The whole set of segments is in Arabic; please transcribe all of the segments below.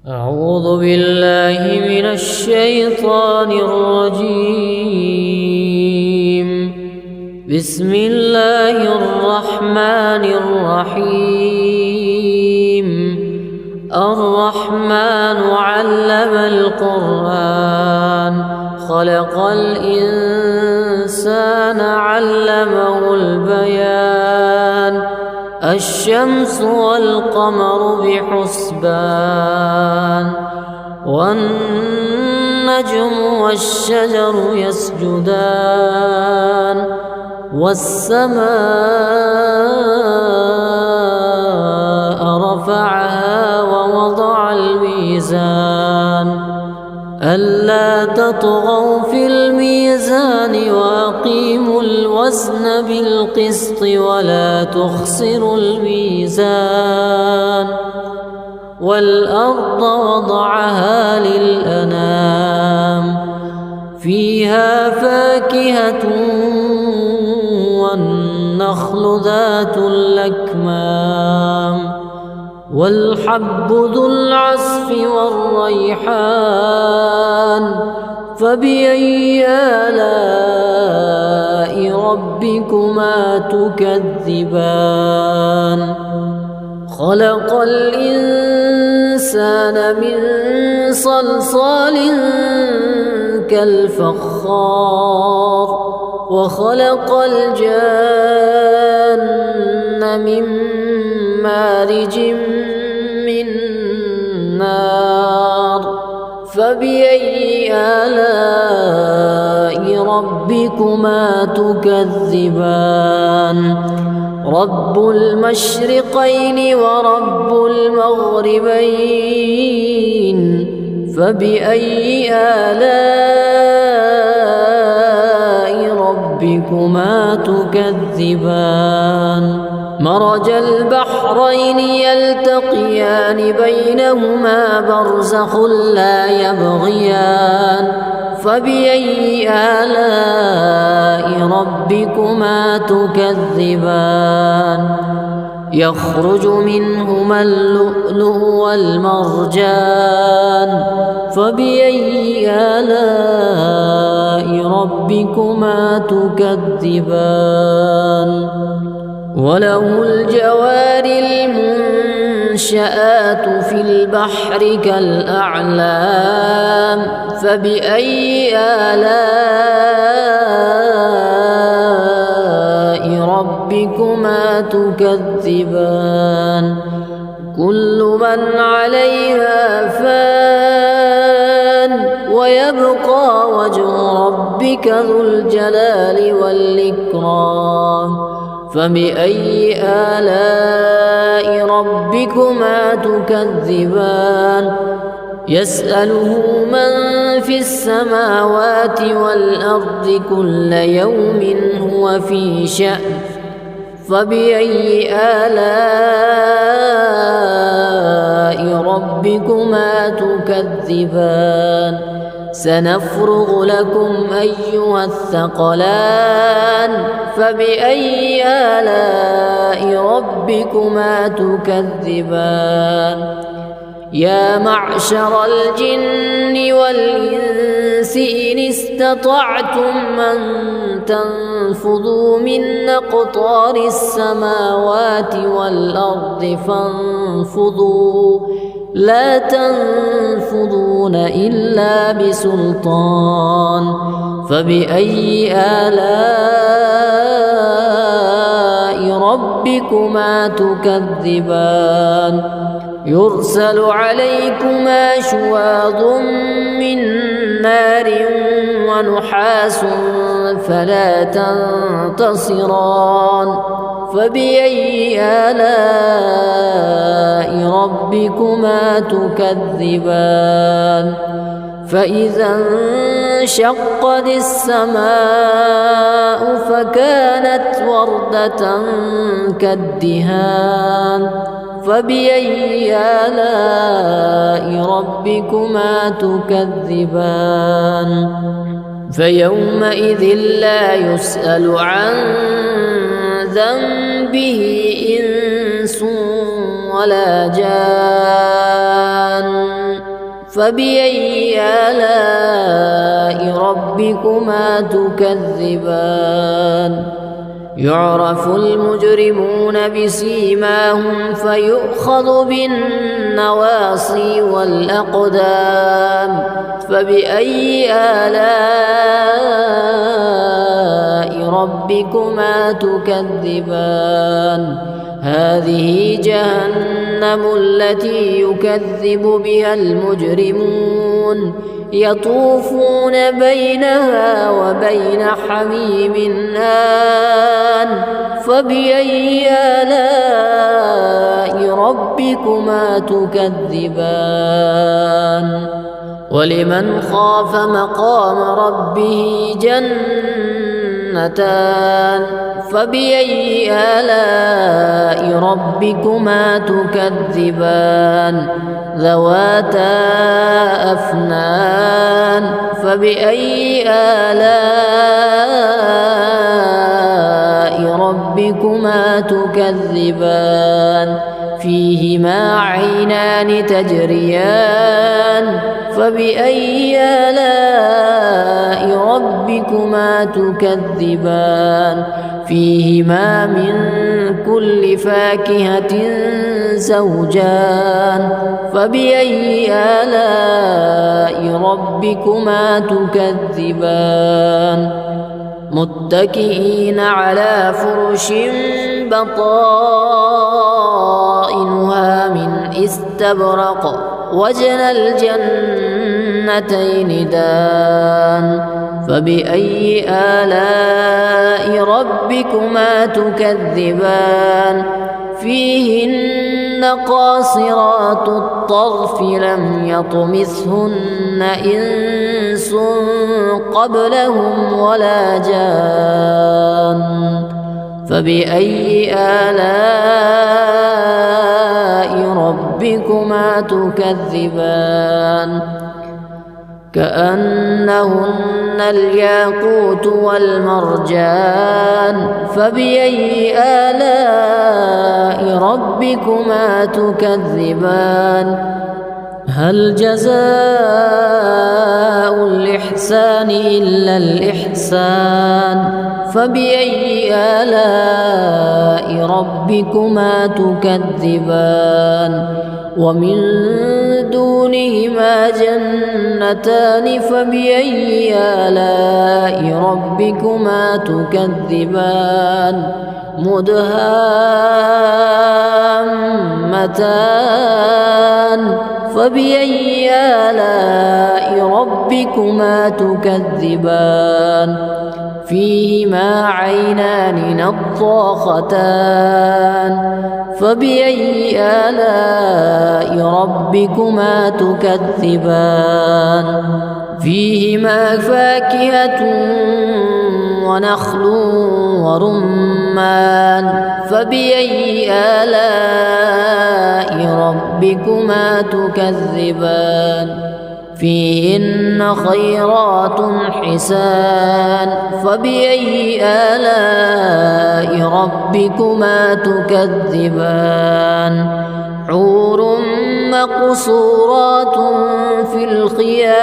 أعوذ بالله من الشيطان الرجيم. بسم الله الرحمن الرحيم. الرحمن علم القرآن خلق الإنسان علمه البيان. الشمس والقمر بحسبان والنجم والشجر يسجدان والسماء رفعها ووضع الميزان ألا تطغوا في الميزان وأقيموا الوزن بالقسط ولا تخسروا الميزان. والأرض وضعها للأنام فيها فاكهة والنخل ذات الأكمام والحب ذو العصف والريحان. فبأي آلاء ربكما تكذبان؟ خلق الإنسان من صلصال كالفخار وخلق الجان من مارج من نار. فبأي آلاء ربكما تكذبان؟ رب المشرقين ورب المغربين. فبأي آلاء ربكما تكذبان؟ مرج البحرين يلتقيان بينهما برزخ لا يبغيان. فبأي آلاء ربكما تكذبان؟ يخرج منهما اللؤلؤ والمرجان. فبأي آلاء ربكما تكذبان؟ وله الجوار المنشآت في البحر كالأعلام. فبأي آلاء ربكما تكذبان؟ كل من عليها فان ويبقى وجه ربك ذو الجلال والإكرام. فبأي آلاء ربكما تكذبان؟ يسأله من في السماوات والأرض كل يوم هو في شأن. فبأي آلاء ربكما تكذبان؟ سنفرغ لكم أيها الثقلان. فبأي آلاء ربكما تكذبان؟ يا معشر الجن والإنس إن استطعتم أن تنفذوا من أقطار السماوات والأرض فانفذوا لا تنفذون إلا بسلطان. فبأي آلاء ربكما تكذبان؟ يرسل عليكما شواظ من نار ونحاس فلا تنتصران. فبأي آلاء ربكما تكذبان؟ فإذا انشقت السماء فكانت وردة كالدهان. فبأي آلاء ربكما تكذبان؟ فيومئذ لا يسأل عن ذنبه إنس ولا جان فبأي آلاء ربكما تكذبان يعرف المجرمون بسيماهم فيؤخذ بالنواصي والأقدام فبأي آلاء ربكما تكذبان هذه جهنم التي يكذب بها المجرمون يطوفون بينها وبين حميم آن فبأي آلاء ربكما تكذبان ولمن خاف مقام ربه جنتان فبأي آلاء ربكما تكذبان ذواتا أفنان فبأي آلاء ربكما تكذبان فيهما عينان تجريان فبأي آلاء ربكما تكذبان فيهما من كل فاكهة زوجان فبأي آلاء ربكما تكذبان متكئين على فرش بطائنها من استبرق وجنى الجنتين دان فبأي آلاء ربكما تكذبان فيهن قاصرات الطرف لم يطمثهن إنس قبلهم ولا جان فبأي آلاء ربكما تكذبان كأنهن الياقوت والمرجان فبأي آلاء ربكما تكذبان هل جزاء الإحسان إلا الإحسان فبأي آلاء ربكما تكذبان ومن دونهما جنتان فبأي آلاء ربكما تكذبان مدهامتان فبأي آلاء ربكما تكذبان فيهما عينان نضاختان فبأي آلاء ربكما تكذبان فيهما فاكهة ونخل ورمان فبأي آلاء ربكما تكذبان فيهن خيرات حسان فبأي آلاء ربكما تكذبان حور مقصورات في الخيام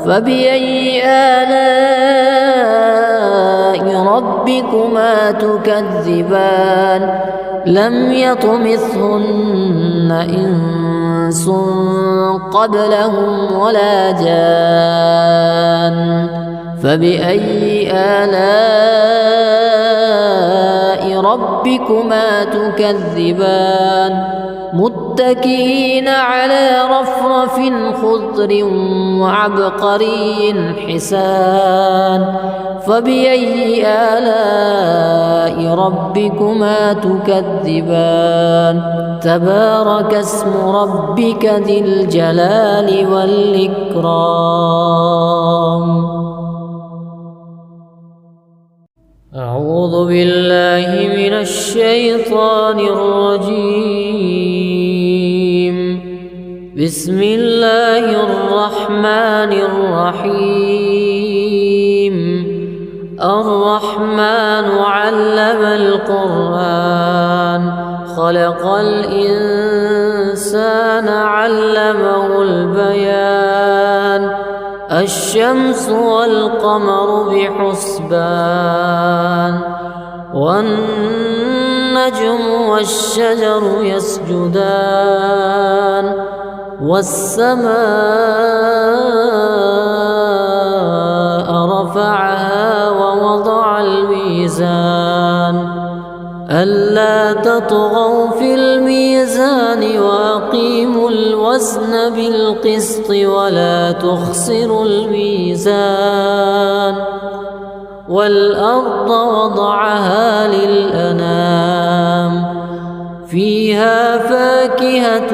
فبأي آلاء ربكما تكذبان لم يطمثهن إنس قبلهم ولا جان فبأي آلاء ربكما تكذبان متكئين على رفرف خضر وعبقري حسان فبأي آلاء ربكما تكذبان تبارك اسم ربك ذي الجلال والإكرام أعوذ بالله من الشيطان الرجيم بسم الله الرحمن الرحيم الرحمن علم القرآن خلق الإنسان الإنسان علمه البيان الشمس والقمر بحسبان والنجم والشجر يسجدان والسماء رفعها ووضع الميزان ألا تطغوا في الميزان وأقيموا الوزن بالقسط ولا تخسروا الميزان والأرض وضعها للأنام فيها فاكهة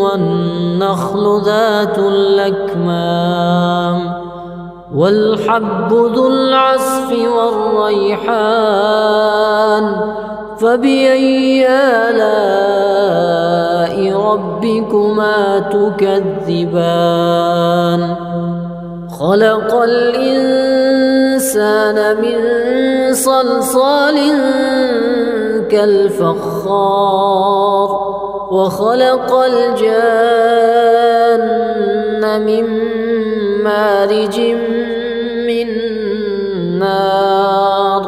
والنخل ذات الأكمام والحب ذو العصف والريحان فبأي آلاء ربكما تكذبان خلق الإنسان من صلصال كالفخار وخلق الجان من مارج من نار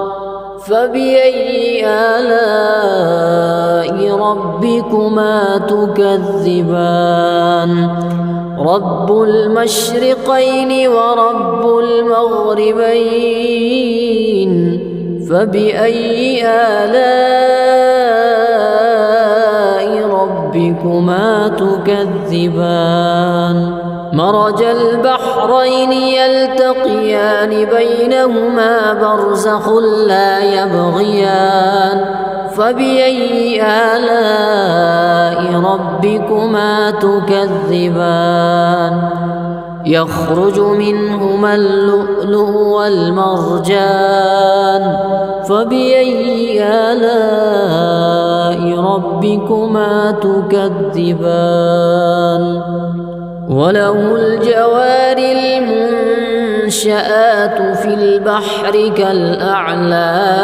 فبأي آلاء ربكما تكذبان رب المشرقين ورب المغربين فبأي آلاء ربكما تكذبان مرج البحرين يلتقيان بينهما برزخ لا يبغيان فبأي آلاء ربكما تكذبان يخرج منهما اللؤلؤ والمرجان فبأي آلاء ربكما تكذبان وله الجوار المنشآت في البحر كالأعلام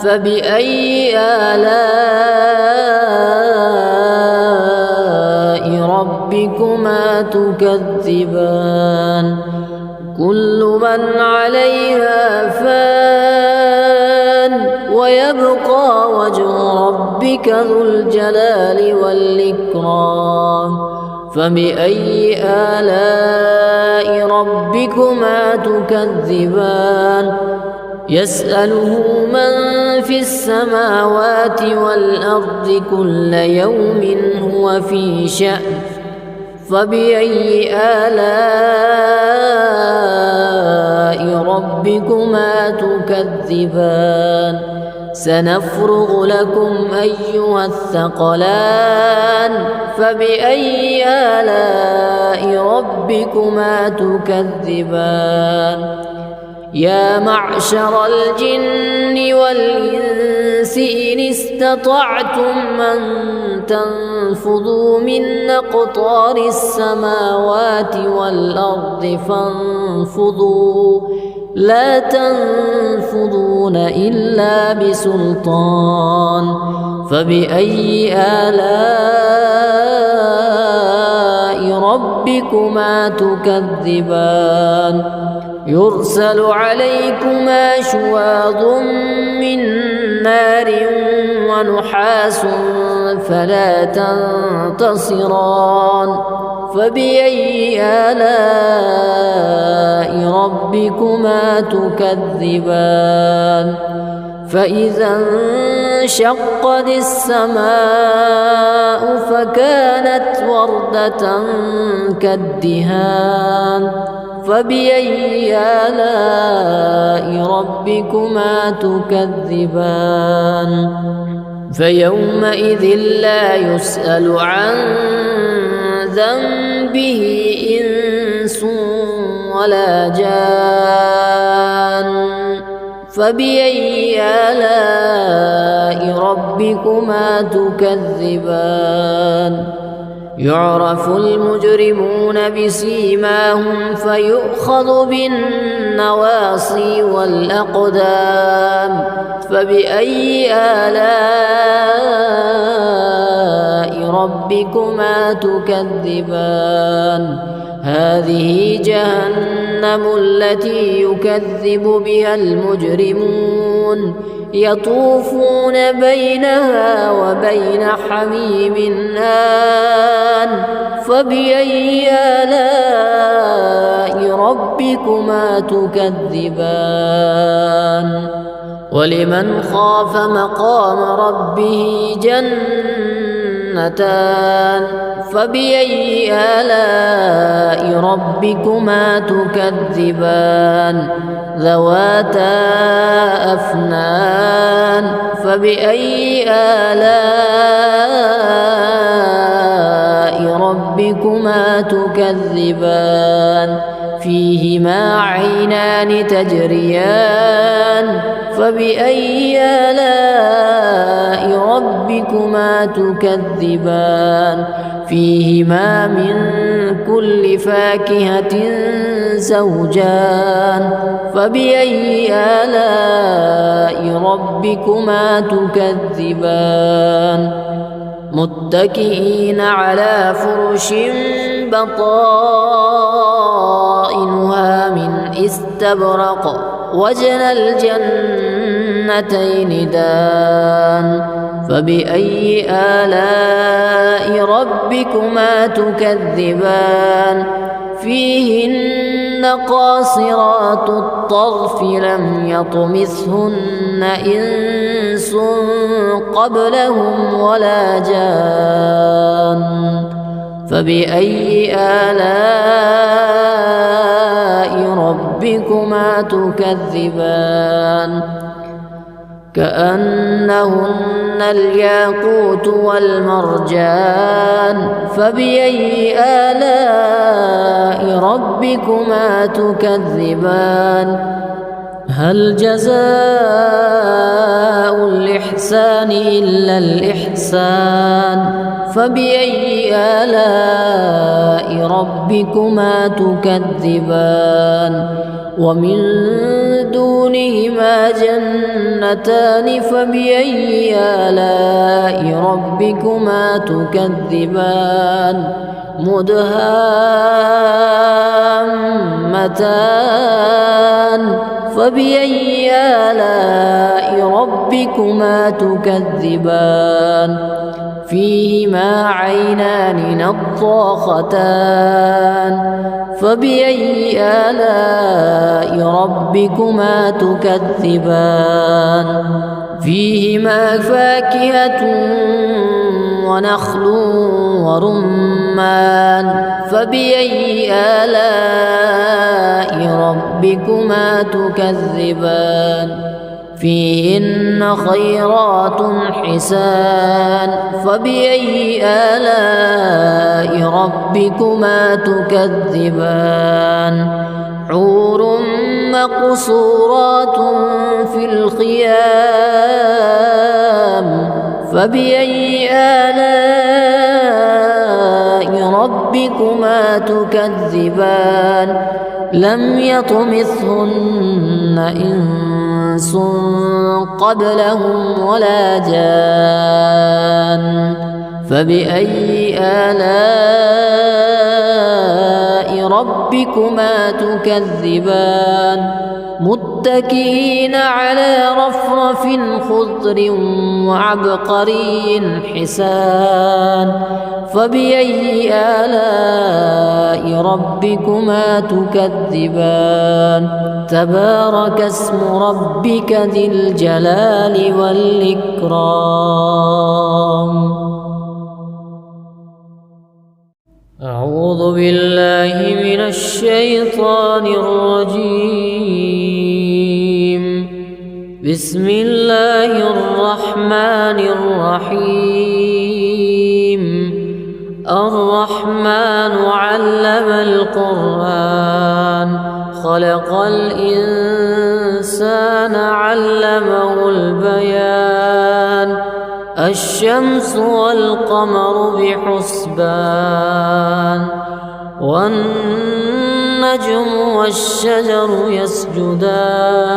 فبأي آلاء ربكما تكذبان كل من عليها فان ويبقى وجه ربك ذو الجلال والإكرام فبأي آلاء ربكما تكذبان يسأله من في السماوات والأرض كل يوم هو في شأن فبأي آلاء ربكما تكذبان سنفرغ لكم أيها الثقلان فبأي آلاء ربكما تكذبان يا معشر الجن والإنس إن استطعتم أن تنفذوا من أقطار السماوات والأرض فانفذوا لا تنفذون إلا بسلطان فبأي آلاء ربكما تكذبان يرسل عليكما شواظ من نار ونحاس فلا تنتصران فبأي آلاء ربكما تكذبان فإذا انشقت السماء فكانت وردة كالدهان فبأي آلاء ربكما تكذبان فيومئذ لا يسأل عن ذنبه إنس ولا جان فبأي آلاء ربكما تكذبان يعرف المجرمون بسيماهم فيؤخذ بالنواصي والأقدام فبأي آلاء ربكما تكذبان هذه جهنم التي يكذب بها المجرمون يطوفون بينها وبين حميم آن فبأي آلاء ربكما تكذبان ولمن خاف مقام ربه جنتان فبأي آلاء ربكما تكذبان ذواتا أفنان فبأي آلاء ربكما تكذبان فيهما عينان تجريان فبأي آلاء ربكما تكذبان فيهما من كل فاكهة زوجان فبأي آلاء ربكما تكذبان متكئين على فرش بطائنها من استبرق وجنى الجنتين دان فبأي آلاء ربكما تكذبان فيهن قاصرات الطرف لم يطمثهن إنس قبلهم ولا جان فبأي آلاء ربكما تكذبان كأنهن الياقوت والمرجان فبأي آلاء ربكما تكذبان هل جزاء الإحسان إلا الإحسان فبأي آلاء ربكما تكذبان ومن دونهما جنتان فبأي آلاء ربكما تكذبان مدهامتان فبأي آلاء ربكما تكذبان فيهما عينان نضاختان فبأي آلاء ربكما تكذبان فيهما فاكهة ونخل ورمان فبأي آلاء ربكما تكذبان فيهن خيرات حسان فبأي آلاء ربكما تكذبان حور مقصورات في الخيام فبأي آلاء ربكما تكذبان لم يطمثهن إنس قبلهم ولا جان فبأي آلاء ربكما تكذبان متكئين على رفرف خضر وعبقري حسان فبأي آلاء ربكما تكذبان تبارك اسم ربك ذي الجلال والإكرام أعوذ بالله من الشيطان الرجيم بسم الله الرحمن الرحيم الرحمن علم القرآن خلق الإنسان علمه البيان الشمس والقمر بحسبان والنجم والشجر يسجدان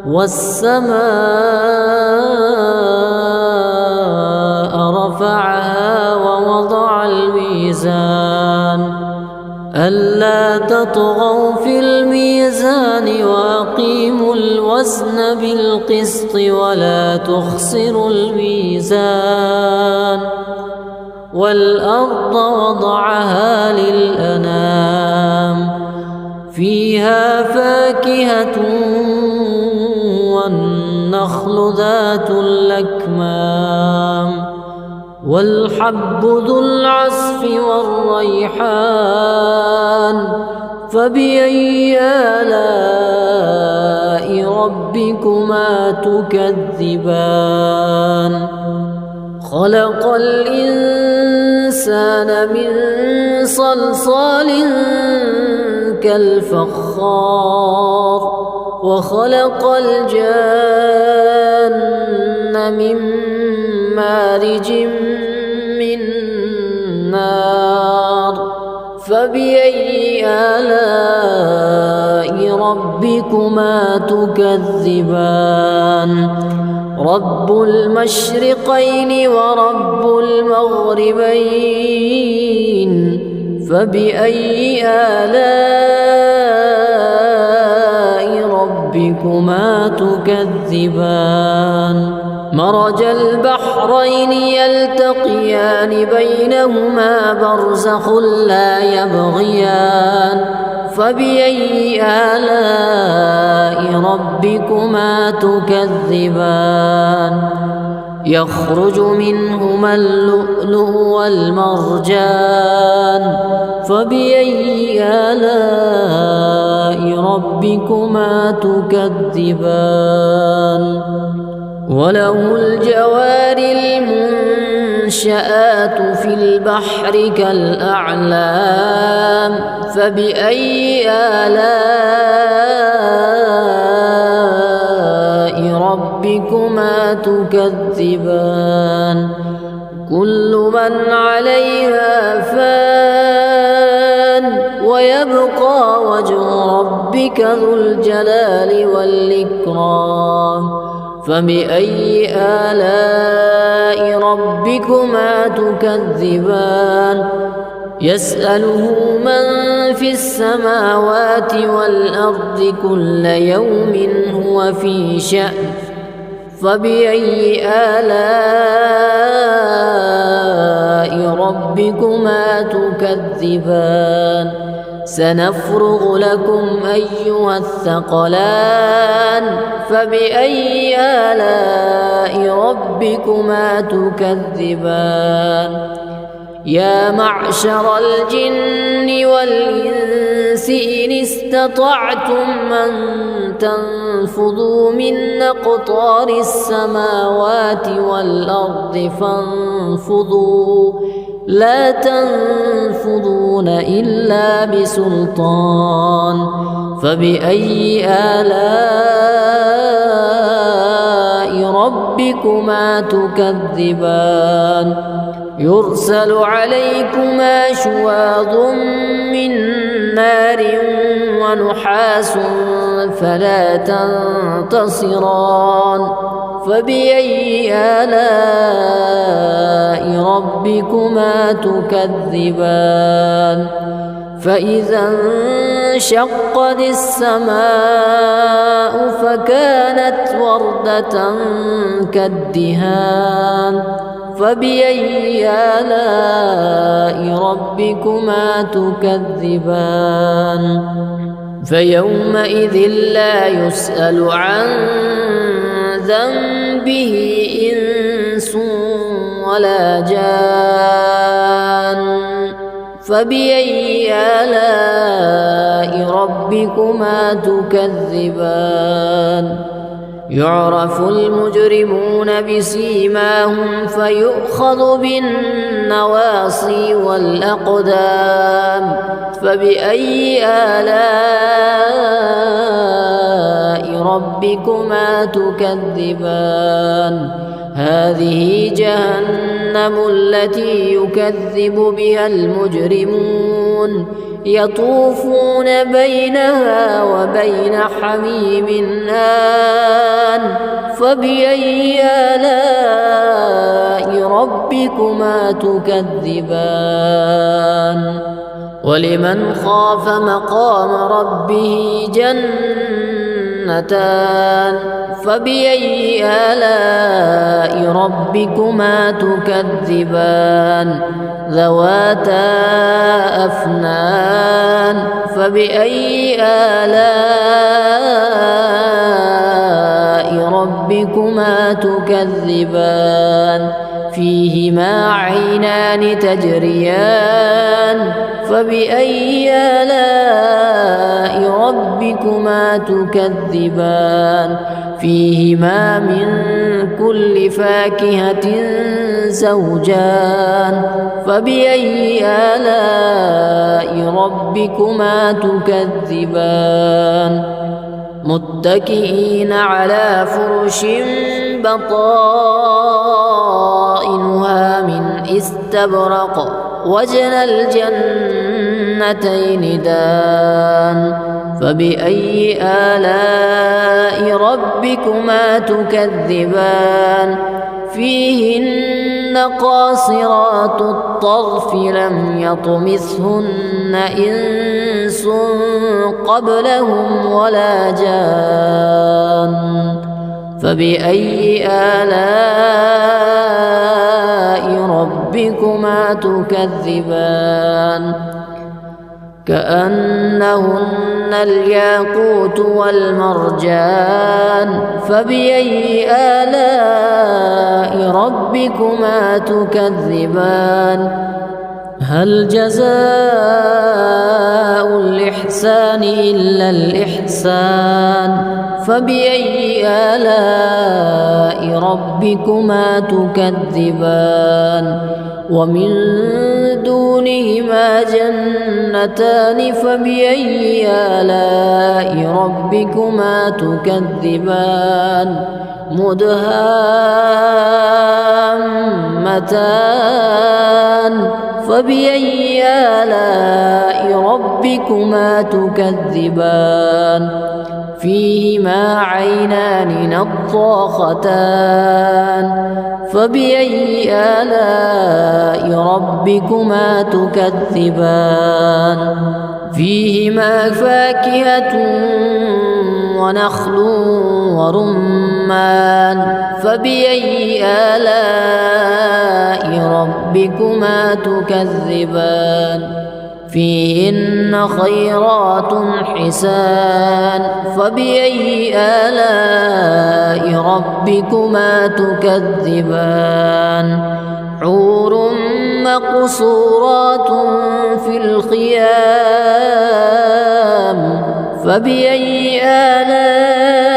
والسماء رفعها ووضع الميزان ألا تطغوا في الميزان وأقيموا الوزن بالقسط ولا تخسروا الميزان والأرض وضعها للأنام فيها فاكهة والنخل ذات الأكمام والحب ذو العصف والريحان فبأي آلاء ربكما تكذبان خلق الإنسان من صلصال كالفخار وخلق الجان من مارج من نار فبأي آلاء ربكما تكذبان رب المشرقين ورب المغربين فبأي آلاء ربكما تكذبان مرج البحرين يلتقيان بينهما برزخ لا يبغيان فبأي آلاء ربكما تكذبان يخرج منهما اللؤلؤ والمرجان فبأي آلاء ربكما تكذبان وله الجوار المنشآت في البحر كالأعلام فبأي آلاء ربكما تكذبان كل من عليها فان ويبقى وجه ربك ذو الجلال والإكرام فبأي آلاء ربكما تكذبان يسأله من في السماوات والأرض كل يوم هو في شأن فبأي آلاء ربكما تكذبان سنفرغ لكم أيها الثقلان فبأي آلاء ربكما تكذبان يا معشر الجن والإنس إن استطعتم أن تنفذوا من أقطار السماوات والأرض فانفذوا لا تنفذون إلا بسلطان فبأي آلاء ربكما تكذبان يرسل عليكما شواظ من نار ونحاس فلا تنتصران فبأي آلاء ربكما تكذبان فإذا انشقت السماء فكانت وردة كالدهان فبأي آلاء ربكما تكذبان فيومئذ لا يسأل عن ذنبه إنس ولا جان فبأي آلاء ربكما تكذبان يعرف المجرمون بسيماهم فيؤخذ بالنواصي والأقدام فبأي آلاء ربكما تكذبان هذه جهنم التي يكذب بها المجرمون يطوفون بينها وبين حميم آن فبأي آلاء ربكما تكذبان ولمن خاف مقام ربه جنتان فبأي آلاء ربكما تكذبان ذواتا أفنان فبأي آلاء ربكما تكذبان فيهما عينان تجريان فبأي آلاء ربكما تكذبان فيهما من كل فاكهة زوجان فبأي آلاء ربكما تكذبان متكئين على فرش بطائنها من استبرق وجنى الجنتين دان فبأي آلاء ربكما تكذبان فيهن قاصرات الطرف لم يطمثهن إنس قبلهم ولا جان فبأي آلاء ربكما تكذبان كأنهن الياقوت والمرجان فبأي آلاء ربكما تكذبان هل جزاء الإحسان إلا الإحسان فبأي آلاء ربكما تكذبان ومن دونهما جنتان فبأي آلاء ربكما تكذبان مدهامتان فبأي آلاء ربكما تكذبان فيهما عينان نضاختان فبأي آلاء ربكما تكذبان فيهما فاكهة ونخل ورمان فبأي آلاء ربكما تكذبان فيهن خيرات حسان فبأي آلاء ربكما تكذبان حور مقصورات في الخيام فبأي آلاء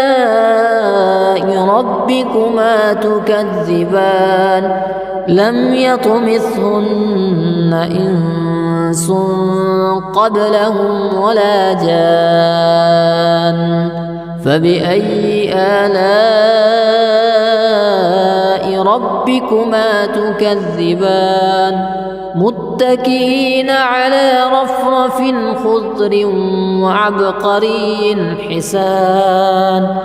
ربكما تكذبان لم يطمثهن إنس قبلهم ولا جان فبأي آلاء ربكما تكذبان متكئين على رفرف خضر وعبقري حسان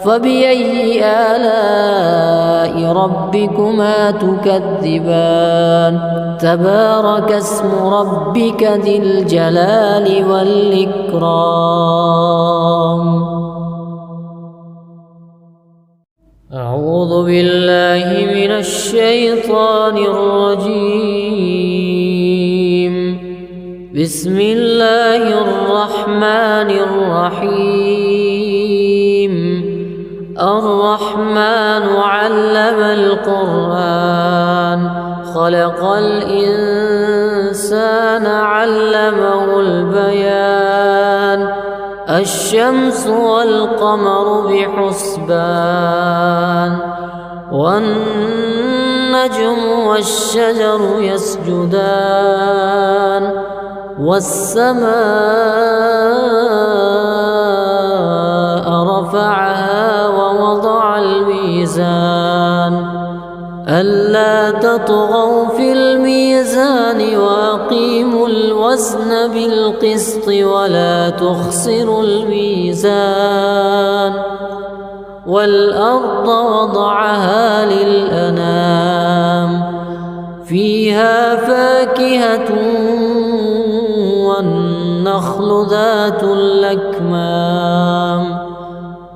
فبأي آلاء ربكما تكذبان تبارك اسم ربك ذي الجلال والإكرام أعوذ بالله من الشيطان الرجيم بسم الله الرحمن الرحيم الرحمن علم القرآن خلق الإنسان علمه البيان الشمس والقمر بحسبان والنجم والشجر يسجدان والسماء رفعها ووضع الميزان ألا تطغوا في الميزان وأقيموا الوزن بالقسط ولا تخسروا الميزان والأرض وضعها للأنام فيها فاكهة والنخل ذات الأكمام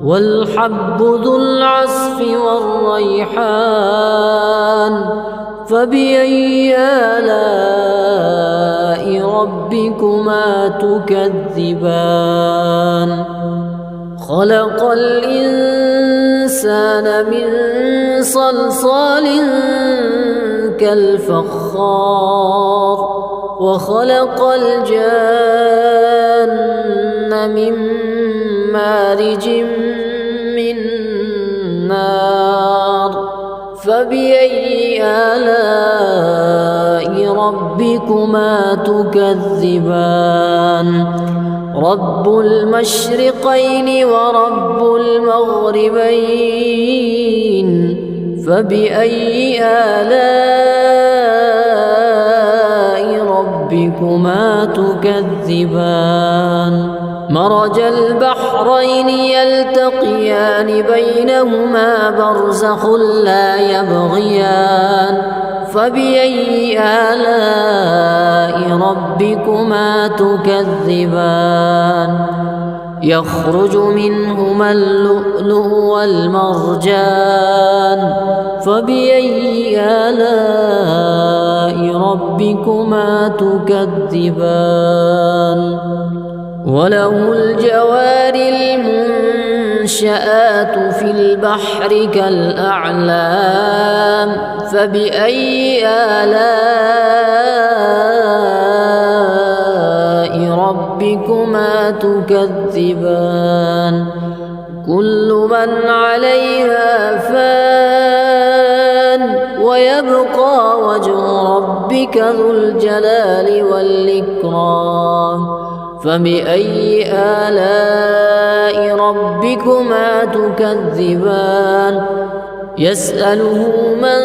والحب ذو العصف والريحان فبأي آلاء ربكما تكذبان خلق الإنسان من صلصال كالفخار وخلق الجان من مارج من نار فبأي آلاء ربكما تكذبان رب المشرقين ورب المغربين فبأي آلاء ربكما تكذبان مرج البحرين يلتقيان بينهما برزخ لا يبغيان فبأي آلاء ربكما تكذبان يخرج منهما اللؤلؤ والمرجان فبأي آلاء ربكما تكذبان وله الجوار المنشآت في البحر كالأعلام فبأي آلاء ربكما تكذبان كل من عليها فان ويبقى وجه ربك ذو الجلال والإكرام فبأي آلاء ربكما تكذبان يسأله من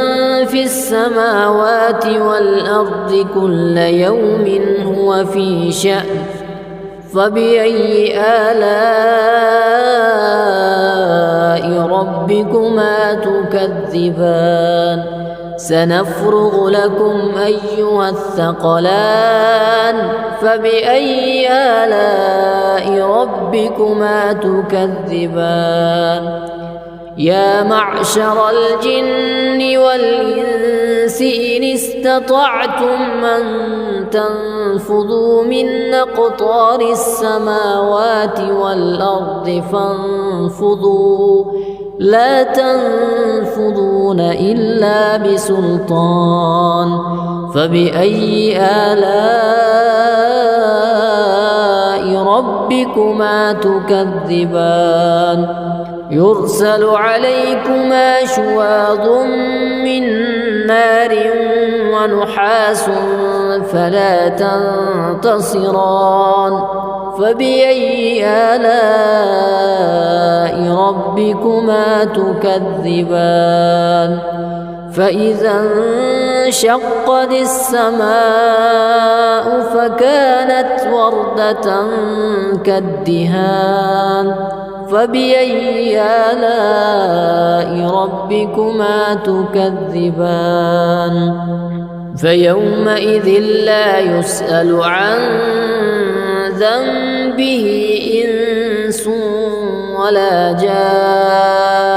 في السماوات والأرض كل يوم هو في شأن فبأي آلاء ربكما تكذبان سنفرغ لكم أيها الثقلان فبأي آلاء ربكما تكذبان يا معشر الجن والإنس إن استطعتم أن تنفذوا من أقطار السماوات والأرض فانفذوا لا تنفذون إلا بسلطان فبأي آلاء ربكما تكذبان يرسل عليكما شواظ من نار ونحاس فلا تنتصران فبأي آلاء ربكما تكذبان فإذا انشقت السماء فكانت وردة كالدهان فبأي آلاء ربكما تكذبان فيومئذ لا يسأل عن ذنبه إنس ولا جان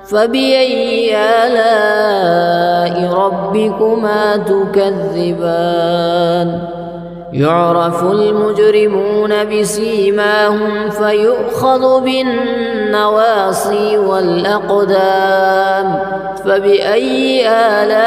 فبأي آلاء ربكما تكذبان يعرف المجرمون بسيماهم فيؤخذ بالنواصي والأقدام فبأي آلاء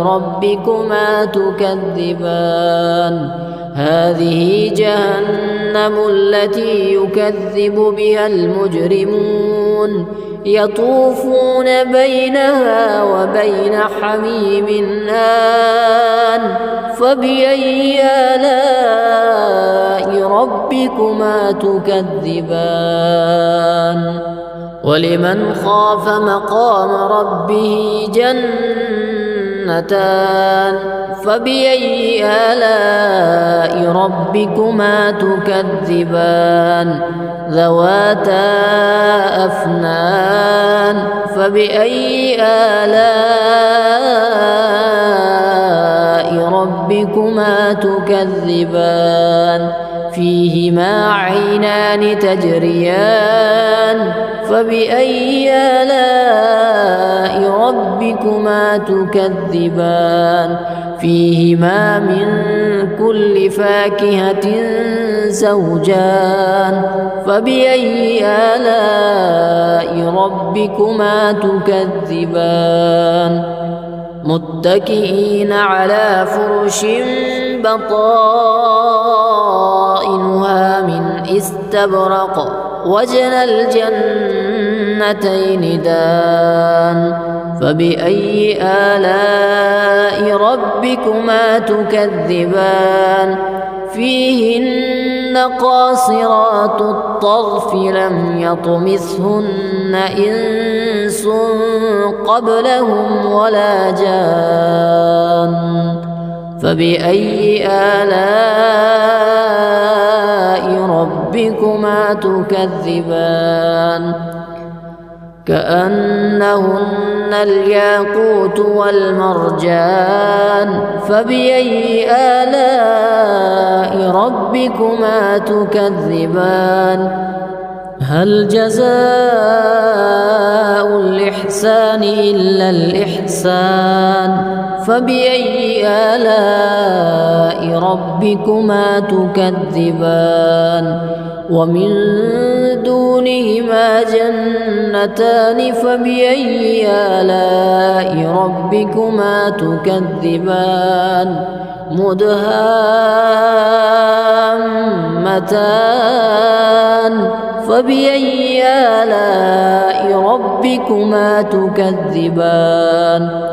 ربكما تكذبان هذه جهنم التي يكذب بها المجرمون يطوفون بينها وبين حميم آن فبأي آلاء ربكما تكذبان ولمن خاف مقام ربه جنتان فبأي آلاء ربكما تكذبان ذواتا أفنان فبأي آلاء ربكما تكذبان فيهما عينان تجريان فبأي آلاء ربكما تكذبان فيهما من كل فاكهة زوجان فبأي آلاء ربكما تكذبان متكئين على فرش بطائنها من استبرق وجنى الجنتين دان فبأي آلاء ربكما تكذبان فيهن قاصرات الطرف لم يطمثهن إنس قبلهم ولا جان فبأي آلاء ربكما تكذبان كأنهن الياقوت والمرجان فبأي آلاء ربكما تكذبان هل جزاء الإحسان إلا الإحسان فبأي آلاء ربكما تكذبان ومن دونهما جنتان فبأي آلاء ربكما تكذبان مدهامتان فبأي آلاء ربكما تكذبان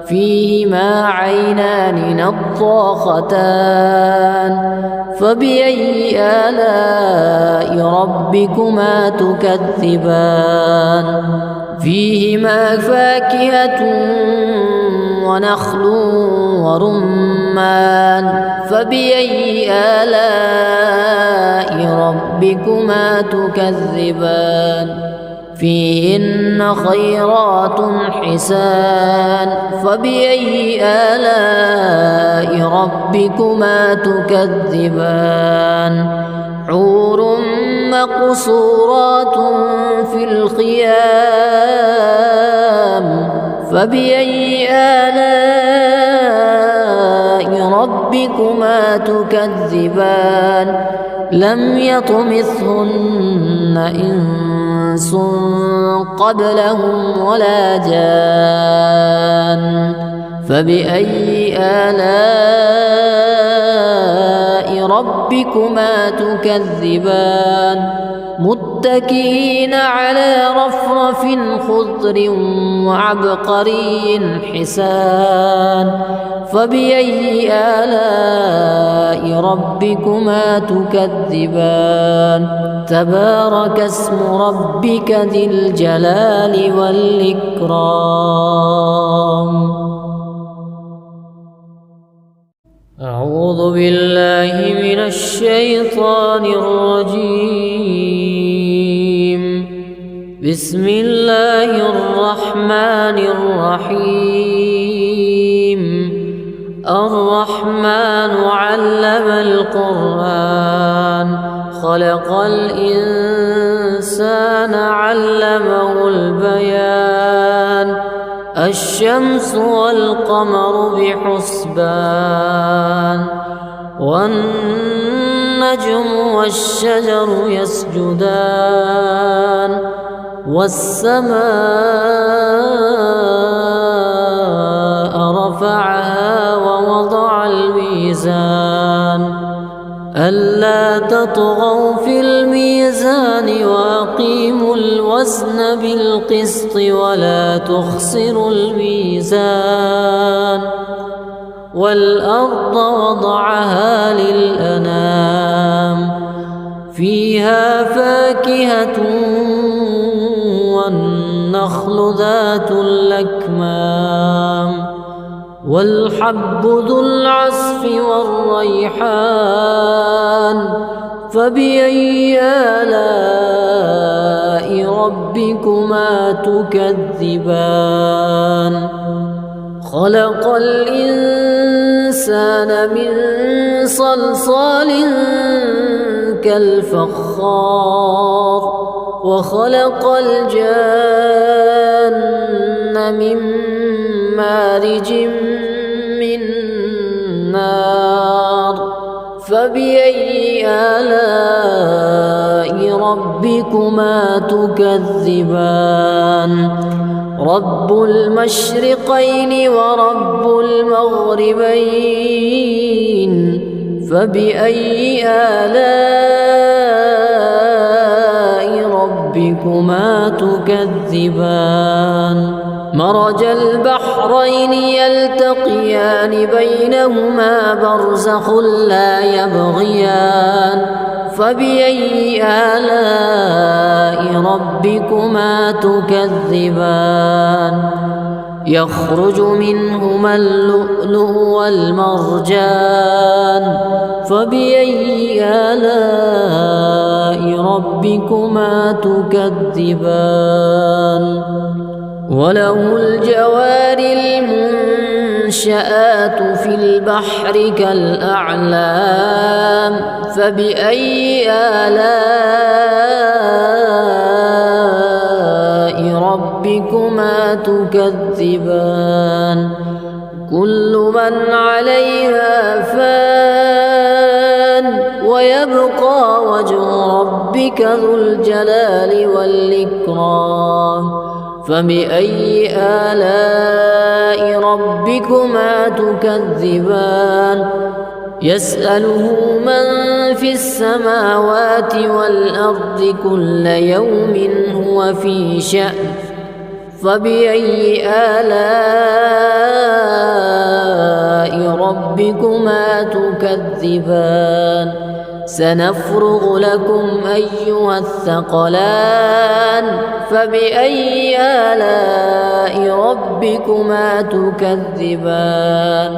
فيهما عينان نضاختان فبأي آلاء ربكما تكذبان فيهما فاكهة ونخل ورمان فبأي آلاء ربكما تكذبان فيهن خيرات حسان فبأي آلاء ربكما تكذبان حور مقصورات في الخيام فبأي آلاء ربكما تكذبان لم يطمثهن إنس قبلهم ولا جان فبأي آلاء ربكما تكذبان متكئين على رفرف خضر وعبقري حسان فبأي آلاء ربكما تكذبان تبارك اسم ربك ذي الجلال والإكرام أعوذ بالله من الشيطان الرجيم بسم الله الرحمن الرحيم الرحمن علم القرآن خلق الإنسان علمه البيان الشمس والقمر بحسبان والنجم والشجر يسجدان والسماء رفعها ووضع الميزان ألا تطغوا في الميزان وأقيموا الوزن بالقسط ولا تخسروا الميزان والأرض وضعها للأنام فيها فاكهة والنخل ذات الأكمام والحب ذو العصف والريحان فبأي آلاء ربكما تكذبان خلق الإنسان من صلصال كالفخار وخلق الجان من مارج من نار فبأي آلاء ربكما تكذبان رب المشرقين ورب المغربين فبأي آلاء ربكما تكذبان مرج البحرين يلتقيان بينهما برزخ لا يبغيان فبأي آلاء ربكما تكذبان يخرج منهما اللؤلؤ والمرجان فبأي آلاء ربكما تكذبان وله الجوار المنشآت في البحر كالأعلام فبأي آلاء ربكما تكذبان كل من عليها فان ويبقى وجه ربك ذو الجلال والإكرام فبأي آلاء ربكما تكذبان يسأله من في السماوات والأرض كل يوم هو في شأن فبأي آلاء ربكما تكذبان سنفرغ لكم أيها الثقلان فبأي آلاء ربكما تكذبان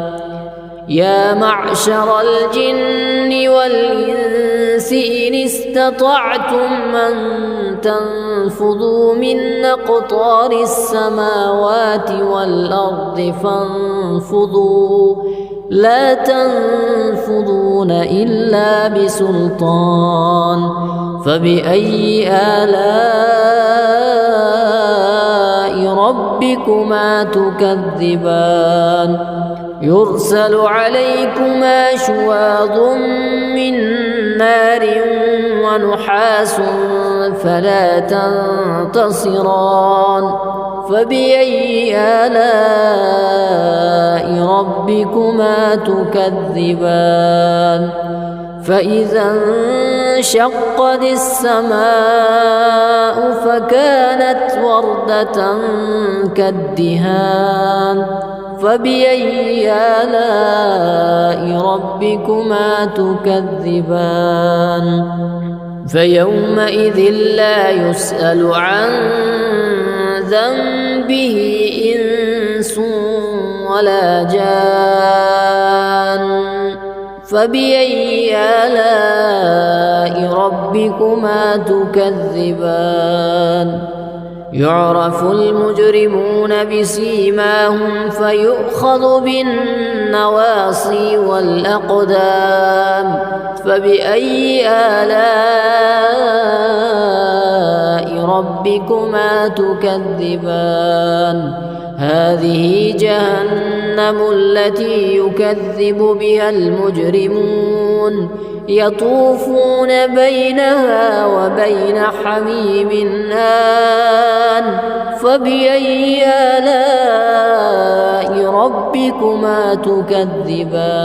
يا معشر الجن والإنس إن استطعتم أن تنفذوا من أقطار السماوات والأرض فانفذوا لا تنفذون إلا بسلطان فبأي آلاء ربكما تكذبان يرسل عليكما شواظ من نار ونحاس فلا تنتصران فبأي آلاء ربكما تكذبان فإذا انشقت السماء فكانت وردة كالدهان فبأي آلاء ربكما تكذبان فيومئذ لا يسأل عن ذنبه إنس ولا جان فبأي آلاء ربكما تكذبان يعرف المجرمون بسيماهم فيؤخذ بالنواصي والأقدام فبأي آلاء ربكما تكذبان هذه جهنم التي يكذب بها المجرمون يطوفون بينها وبين حميم آن فبأي آلاء ربكما تكذبان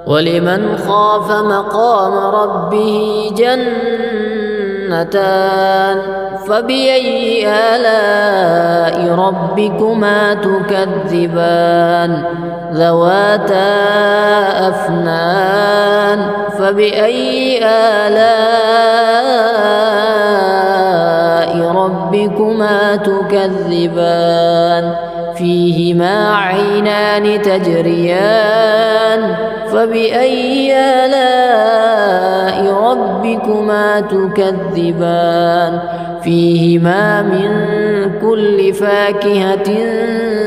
ولمن خاف مقام ربه جنتان فبأي آلاء ربكما تكذبان ذواتا أفنان فبأي آلاء ربكما ربكما تكذبان فيهما عينان تجريان فبأي آلاء ربكما تكذبان فيهما من كل فاكهة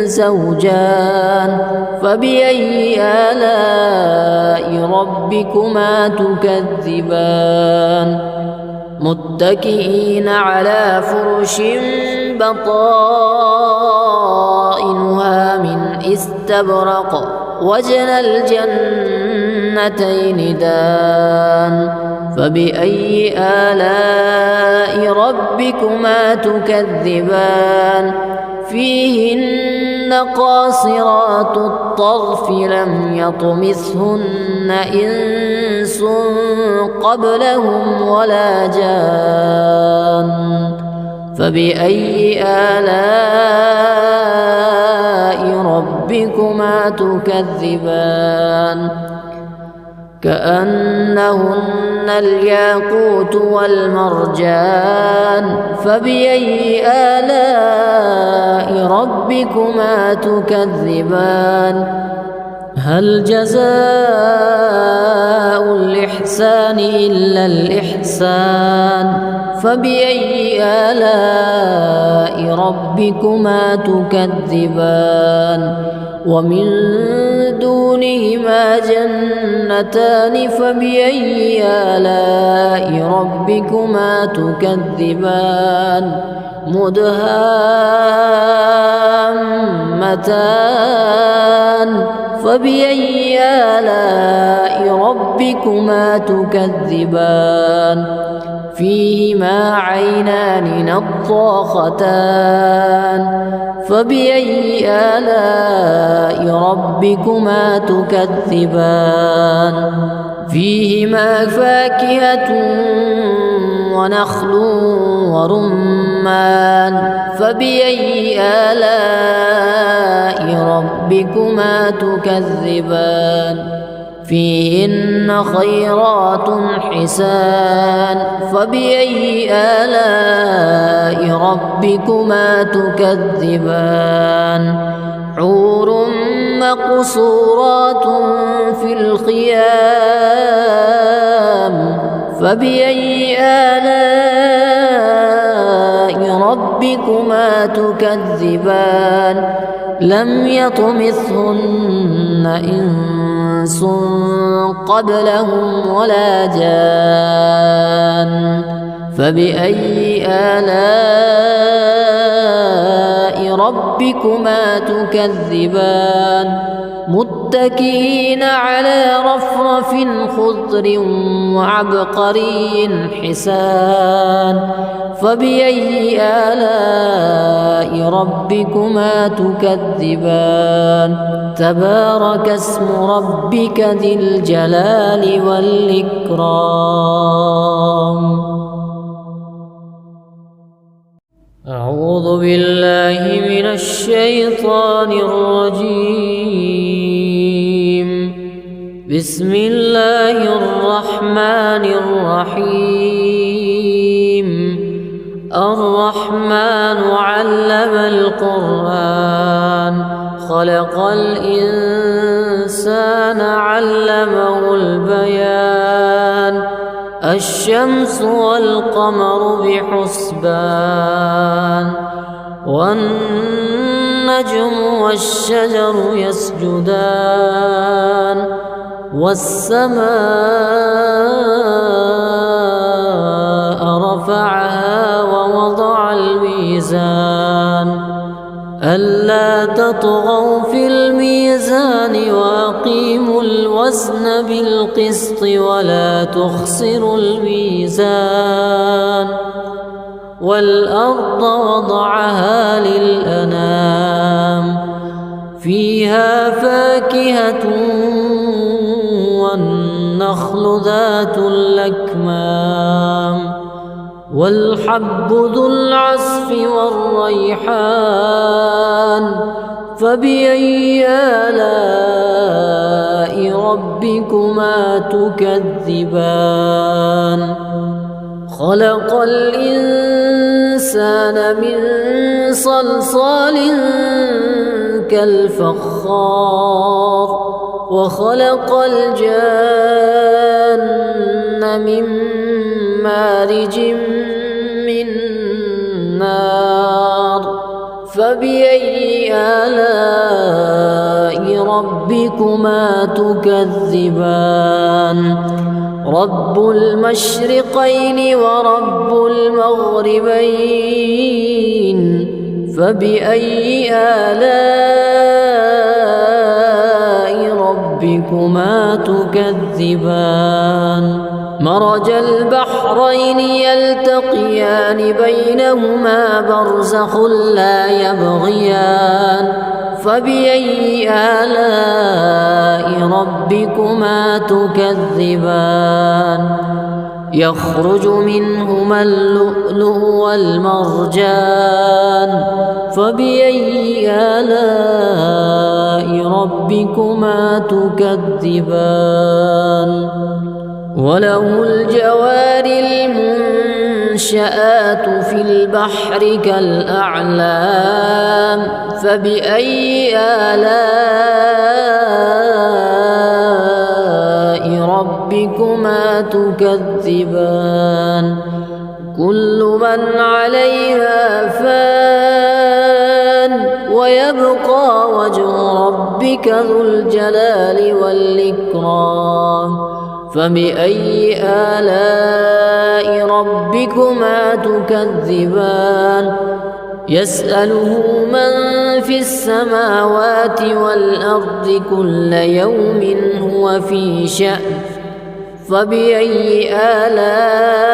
زوجان فبأي آلاء ربكما تكذبان متكئين على فرش بطائنها من استبرق وجنى الجنتين دان فبأي آلاء ربكما تكذبان فيهن قاصرات الطرف لم يطمثهن إنس قبلهم ولا جان فبأي آلاء ربكما تكذبان كأنهن الياقوت والمرجان فبأي آلاء ربكما تكذبان هل جزاء الإحسان إلا الإحسان فبأي آلاء ربكما تكذبان ومن دونهما جنتان فبأي آلاء ربكما تكذبان مدهامتان فبأي آلاء ربكما تكذبان فيهما عينان نضاختان فبأي آلاء ربكما تكذبان فيهما فاكهة ونخل ورمان فبأي آلاء ربكما تكذبان فيهن خيرات حسان فبأي آلاء ربكما تكذبان حور مقصورات في الخيام فبأي آلاء ربكما تكذبان لم يطمثهن إنس قبلهم ولا جان فبأي آلاء ربكما تكذبان متكئين على رفرف خضر وعبقري حسان فبأي آلاء ربكما تكذبان تبارك اسم ربك ذي الجلال والإكرام أعوذ بالله من الشيطان الرجيم بسم الله الرحمن الرحيم الرحمن علم القرآن خلق الإنسان علمه البيان الشمس والقمر بحسبان والنجم والشجر يسجدان والسماء رفعها ووضع الميزان ألا تطغوا في الميزان وأقيموا الوزن بالقسط ولا تخسروا الميزان والأرض وضعها للأنام فيها فاكهة والنخل ذات الأكمام والحب ذو العصف والريحان فبأي آلاء ربكما تكذبان خلق الإنسان الإنسان من صلصال كالفخار وخلق الجن من مارج من نار فبأي آلاء ربكما تكذبان رب المشرقين ورب المغربين فبأي آلاء ربكما تكذبان مرج البحرين يلتقيان بينهما برزخ لا يبغيان فبأي آلاء ربكما تكذبان يخرج منهما اللؤلؤ والمرجان فبأي آلاء ربكما تكذبان وله الجوار المنشآت في البحر كالأعلام فبأي آلاء ربكما تكذبان كل من عليها فان ويبقى وجه ربك ذو الجلال والإكرام فبأي آلاء ربكما تكذبان يسأله من في السماوات والأرض كل يوم هو في شأن فبأي آلاء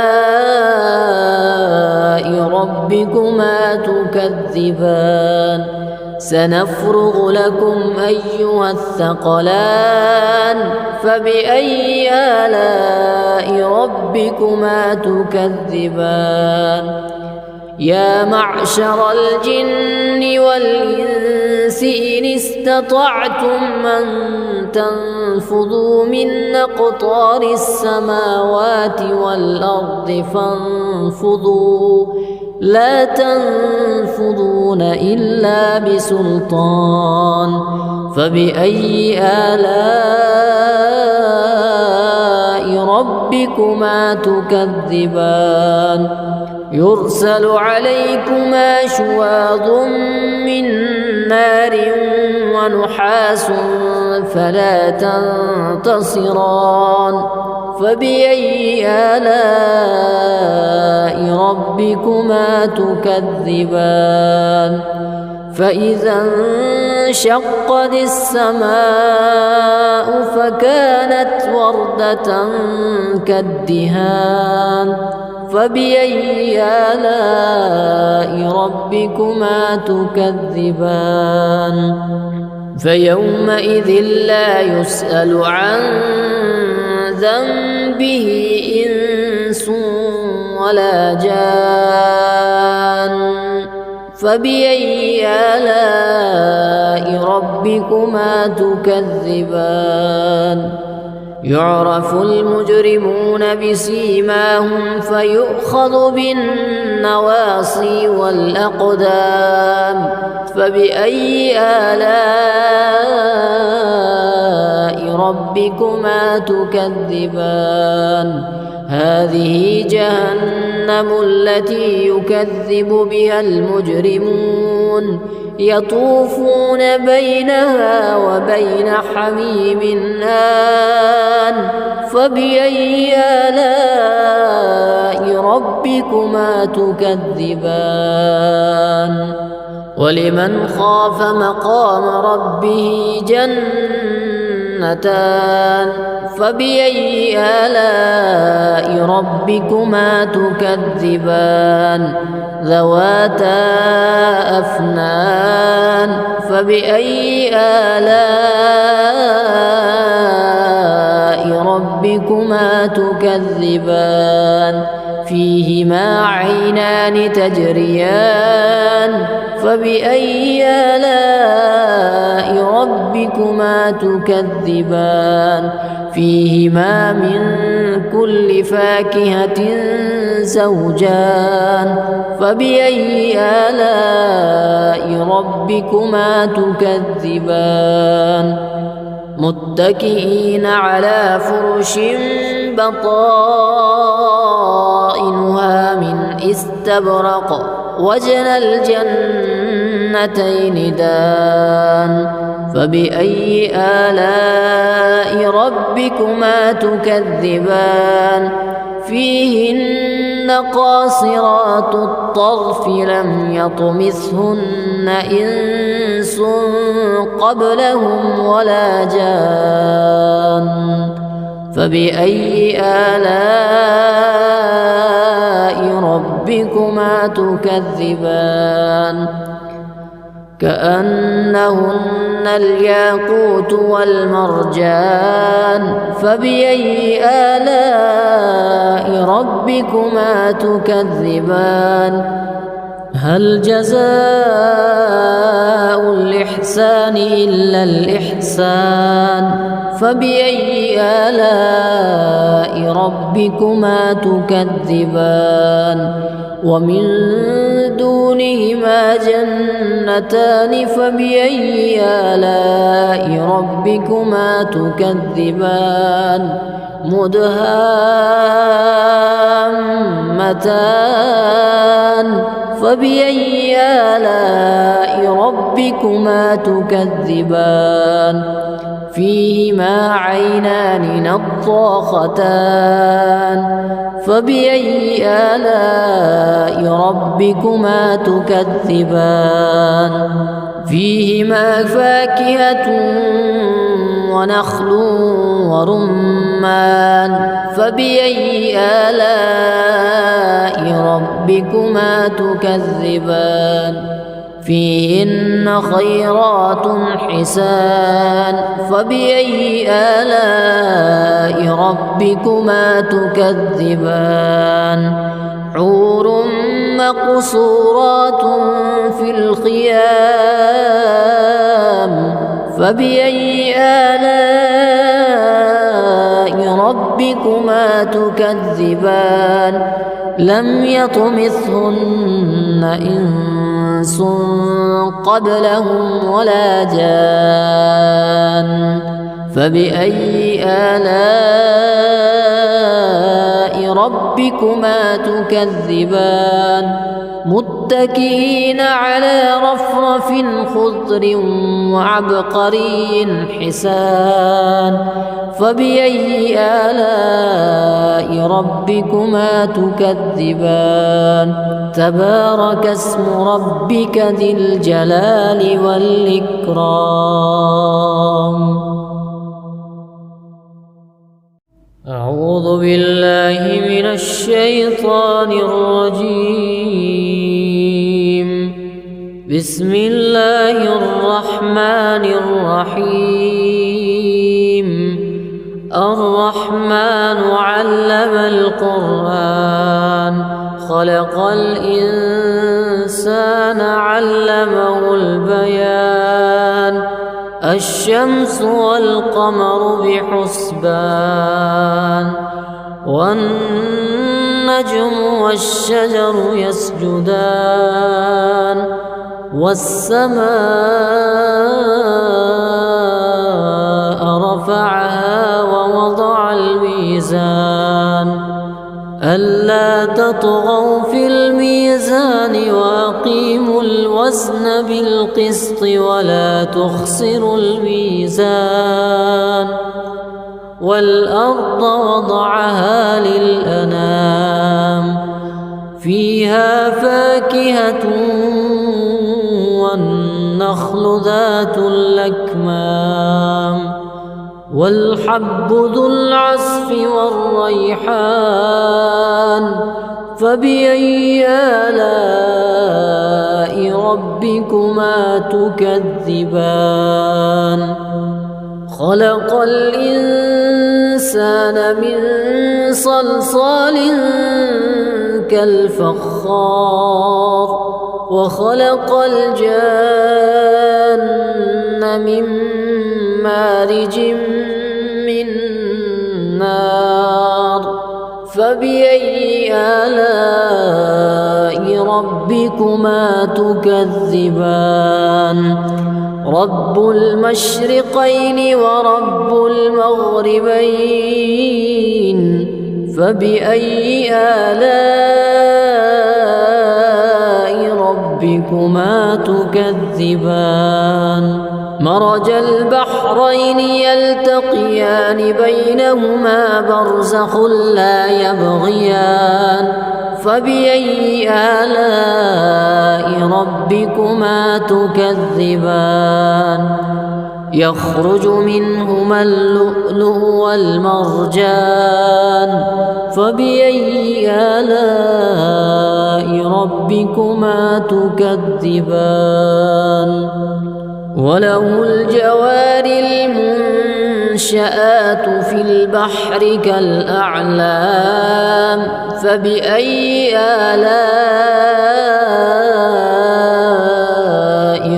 ربكما تكذبان سنفرغ لكم أيها الثقلان فبأي آلاء ربكما تكذبان يا معشر الجن والإنس إن استطعتم أن تنفذوا من أقطار السماوات والأرض فانفذوا لا تنفذون إلا بسلطان فبأي آلاء ربكما تكذبان يرسل عليكما شواظ من نار ونحاس فلا تنتصران فبأي آلاء ربكما تكذبان فإذا انشقت السماء فكانت وردة كالدهان فبأي آلاء ربكما تكذبان فيومئذ لا يسأل عن ذنبه إنس ولا جان فبأي آلاء ربكما تكذبان يعرف المجرمون بسيماهم فيؤخذ بالنواصي والأقدام فبأي آلاء ربكما تكذبان هذه جهنم التي يكذب بها المجرمون يطوفون بينها وبين حميم آن فبأي آلاء ربكما تكذبان ولمن خاف مقام ربه جنتان فبأي آلاء ربكما تكذبان ذواتا أفنان فبأي آلاء ربكما تكذبان فيهما عينان تجريان فبأي آلاء ربكما تكذبان فيهما من كل فاكهة زوجان فبأي آلاء ربكما تكذبان متكئين على فرش بطائنها من استبرق وجنى الجنتين دان فبأي آلاء ربكما تكذبان فيهن قاصرات الطرف لم يطمثهن إنس قبلهم ولا جان فبأي آلاء ربكما تكذبان كأنهن الياقوت والمرجان فبأي آلاء ربكما تكذبان هل جزاء الإحسان إلا الإحسان فبأي آلاء ربكما تكذبان ومن دونهما جنتان فبأي آلاء ربكما تكذبان مدهامتان فبأي آلاء ربكما تكذبان فيهما عينان نضاختان فبأي آلاء ربكما تكذبان فيهما فاكهة ونخل ورمان فبأي آلاء ربكما تكذبان فيهن خيرات حسان فبأي آلاء ربكما تكذبان حور مقصورات في الخيام فبأي آلاء ربكما تكذبان لم يطمثهن إنس قبلهم ولا جان فبأي آلاء ربكما تكذبان متكئين على رفرف خضر وعبقري حسان فبأي آلاء ربكما تكذبان تبارك اسم ربك ذي الجلال والإكرام أعوذ بالله من الشيطان الرجيم بسم الله الرحمن الرحيم الرحمن علم القرآن خلق الإنسان علمه البيان الشمس والقمر بحسبان والنجم والشجر يسجدان والسماء رفعها ووضع الميزان ألا تطغوا في الميزان وأقيموا الوزن بالقسط ولا تخسروا الميزان والأرض وضعها للأنام فيها فاكهة والنخل ذات الأكمام والحب ذو العصف والريحان فبأي آلاء ربكما تكذبان خلق الإنسان من صلصال كالفخار وخلق الجان من مارج من فبأي آلاء ربكما تكذبان رب المشرقين ورب المغربين فبأي آلاء ربكما تكذبان مرج البحرين يلتقيان بينهما برزخ لا يبغيان فبأي آلاء ربكما تكذبان يخرج منهما اللؤلؤ والمرجان فبأي آلاء ربكما تكذبان وله الجوار المنشآت في البحر كالأعلام فبأي آلاء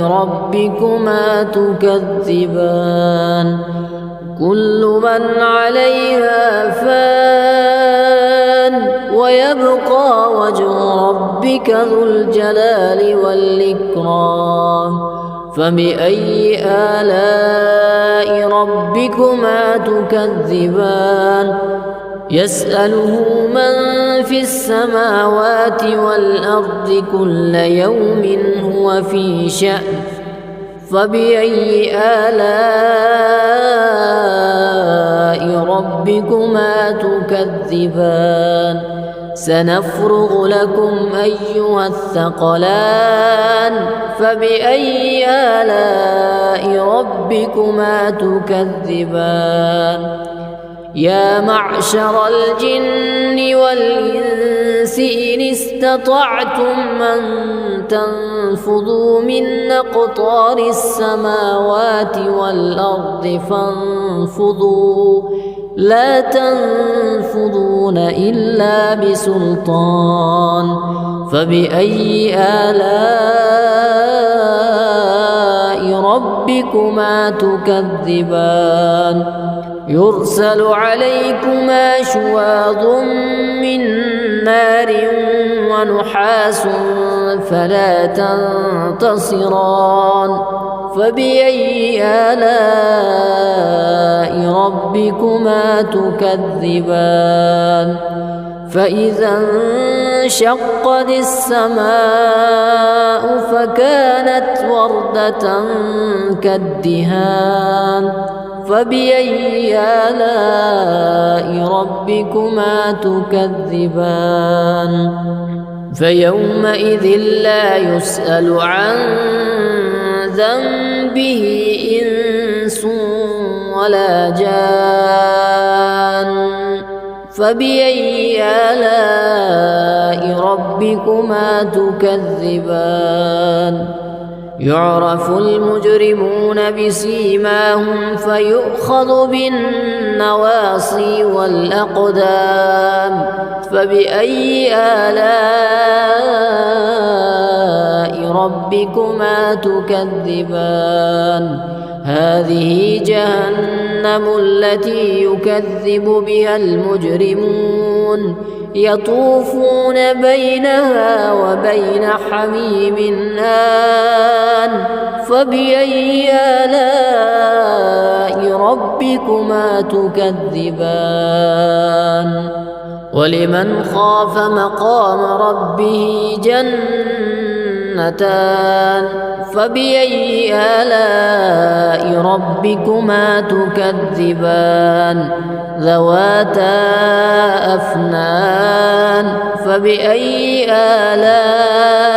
ربكما تكذبان كل من عليها فان ويبقى وجه ربك ذو الجلال والإكرام فبأي آلاء ربكما تكذبان يسأله من في السماوات والأرض كل يوم هو في شأن فبأي آلاء ربكما تكذبان سنفرغ لكم أيها الثقلان فبأي آلاء ربكما تكذبان يا معشر الجن والإنس إن استطعتم أن تنفذوا من أقطار السماوات والأرض فانفذوا لا تنفذون إلا بسلطان فبأي آلاء ربكما تكذبان يرسل عليكما شواظ من نار ونحاس فلا تنتصران فبأي آلاء ربكما تكذبان فإذا انشقت السماء فكانت وردة كالدهان فبأي آلاء ربكما تكذبان فيومئذ لا يسأل عن ذنبه إنس ولا جان فبأي آلاء ربكما تكذبان يعرف المجرمون بسيماهم فيؤخذ بالنواصي والأقدام فبأي آلاء ربكما تكذبان هذه جهنم التي يكذب بها المجرمون يطوفون بينها وبين حميم آن فبأي آلاء ربكما تكذبان ولمن خاف مقام ربه جنتان فبأي آلاء ربكما تكذبان ذواتا أفنان فبأي آلاء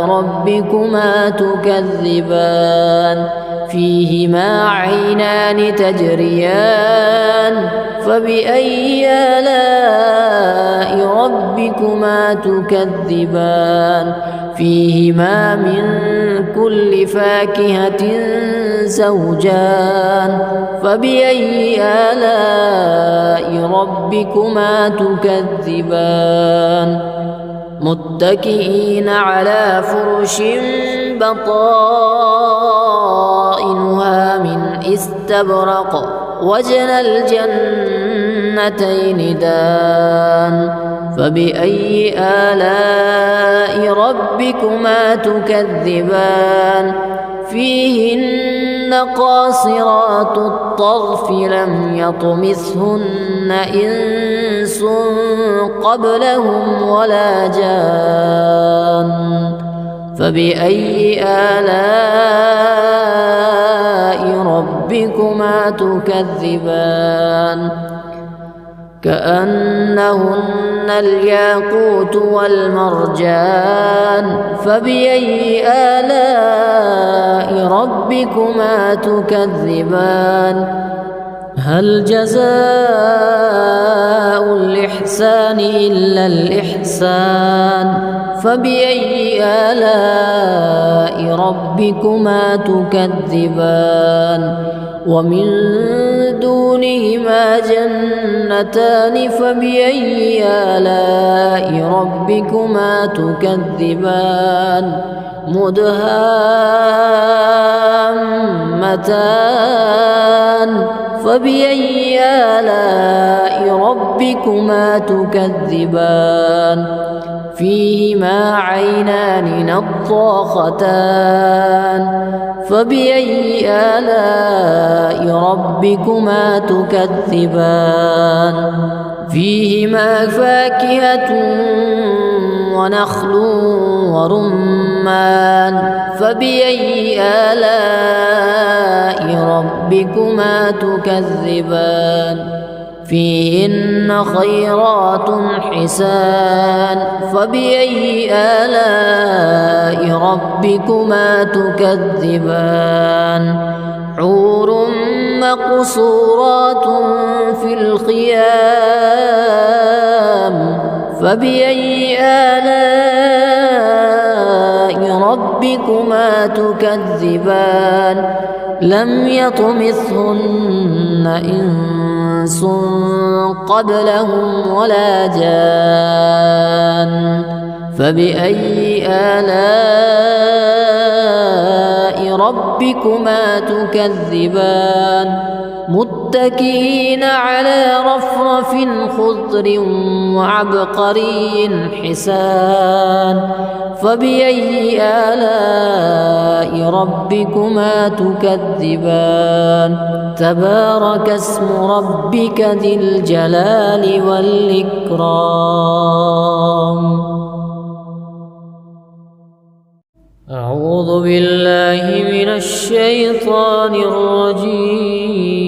ربكما تكذبان فيهما عينان تجريان فبأي آلاء ربكما تكذبان فيهما من كل فاكهة زوجان فبأي آلاء ربكما تكذبان متكئين على فرش بطائنها من استبرق وجنى الجنتين جنتين دان فبأي آلاء ربكما تكذبان فيهن قاصرات الطرف لم يطمثهن إنس قبلهم ولا جان فبأي آلاء ربكما تكذبان كأنهن الياقوت والمرجان فبأي آلاء ربكما تكذبان هل جزاء الإحسان إلا الإحسان فبأي آلاء ربكما تكذبان ومن دونهما جنتان فبأي آلاء ربكما تكذبان مدهامتان فبأي آلاء ربكما تكذبان فيهما عينان نضاختان فبأي آلاء ربكما تكذبان فيهما فاكهة ونخل ورمان فبأي آلاء ربكما تكذبان فيهن خيرات حسان فبأي آلاء ربكما تكذبان حور مقصورات في الخيام فبأي آلاء ربكما تكذبان لم يطمثهن إنس قبلهم ولا جان فبأي آلاء ربكما تكذبان متكئين على رفرف خضر وعبقري حسان فبأي آلاء ربكما تكذبان تبارك اسم ربك ذي الجلال والإكرام أعوذ بالله من الشيطان الرجيم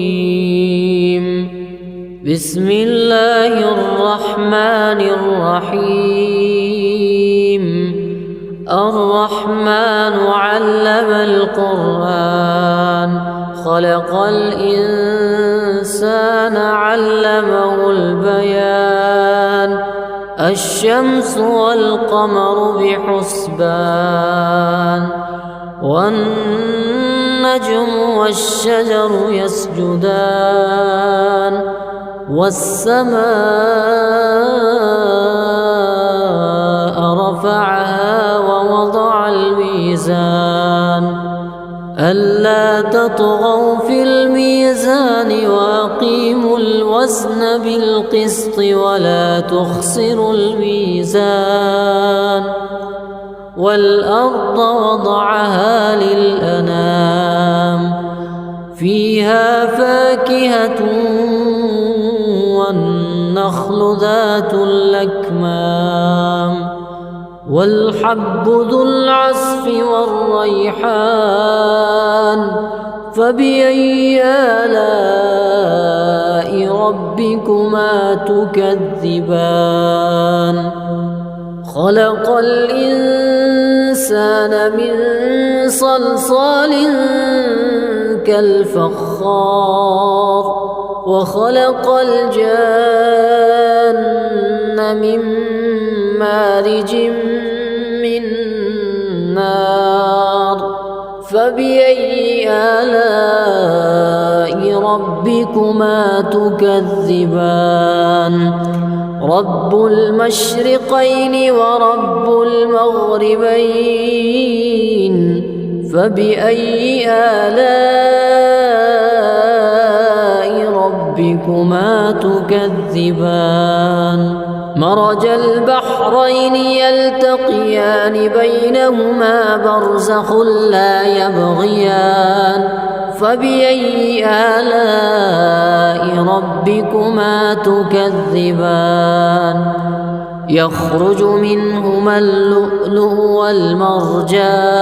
بسم الله الرحمن الرحيم الرحمن علم القرآن خلق الإنسان علمه البيان الشمس والقمر بحسبان والنجم والشجر يسجدان والسماء رفعها ووضع الميزان ألا تطغوا في الميزان وأقيموا الوزن بالقسط ولا تخسروا الميزان والأرض وضعها للأنام فيها فاكهة والنخل ذات الأكمام والحب ذو العصف والريحان فبأي آلاء ربكما تكذبان خلق الإنسان من صلصال كالفخار وخلق الجان من مارج من نار فبأي آلاء ربكما تكذبان رب المشرقين ورب المغربين فبأي آلاء ربكما ربكما تكذبان مرج البحرين يلتقيان بينهما برزخ لا يبغيان فبأي آلاء ربكما تكذبان يخرج منهما اللؤلؤ والمرجان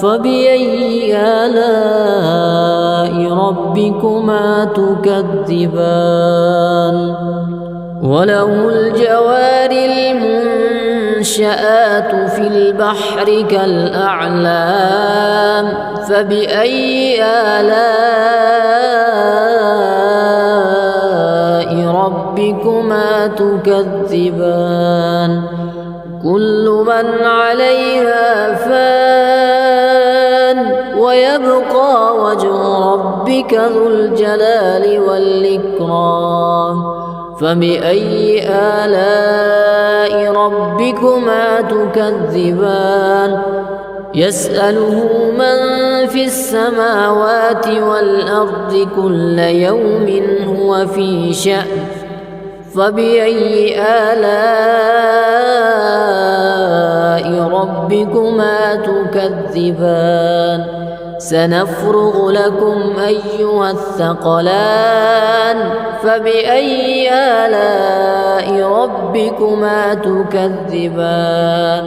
فبأي آلاء ربكما تكذبان وله الجوار المنشآت في البحر كالأعلام فبأي آلاء ربكما تكذبان كل من عليها فان ويبقى وجه ربك ذو الجلال والإكرام فبأي آلاء ربكما تكذبان يسأله من في السماوات والأرض كل يوم هو في شأن فبأي آلاء ربكما تكذبان سنفرغ لكم أيها الثقلان فبأي آلاء ربكما تكذبان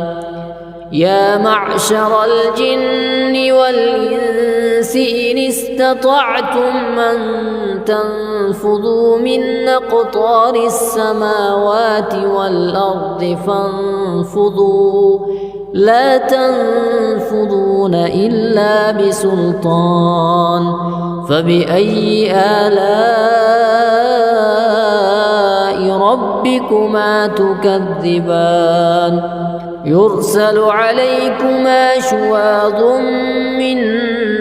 يا معشر الجن والإنس إن استطعتم أن تنفذوا من أقطار السماوات والأرض فانفذوا لا تنفذون إلا بسلطان فبأي آلاء ربكما تكذبان يرسل عليكما شواظ من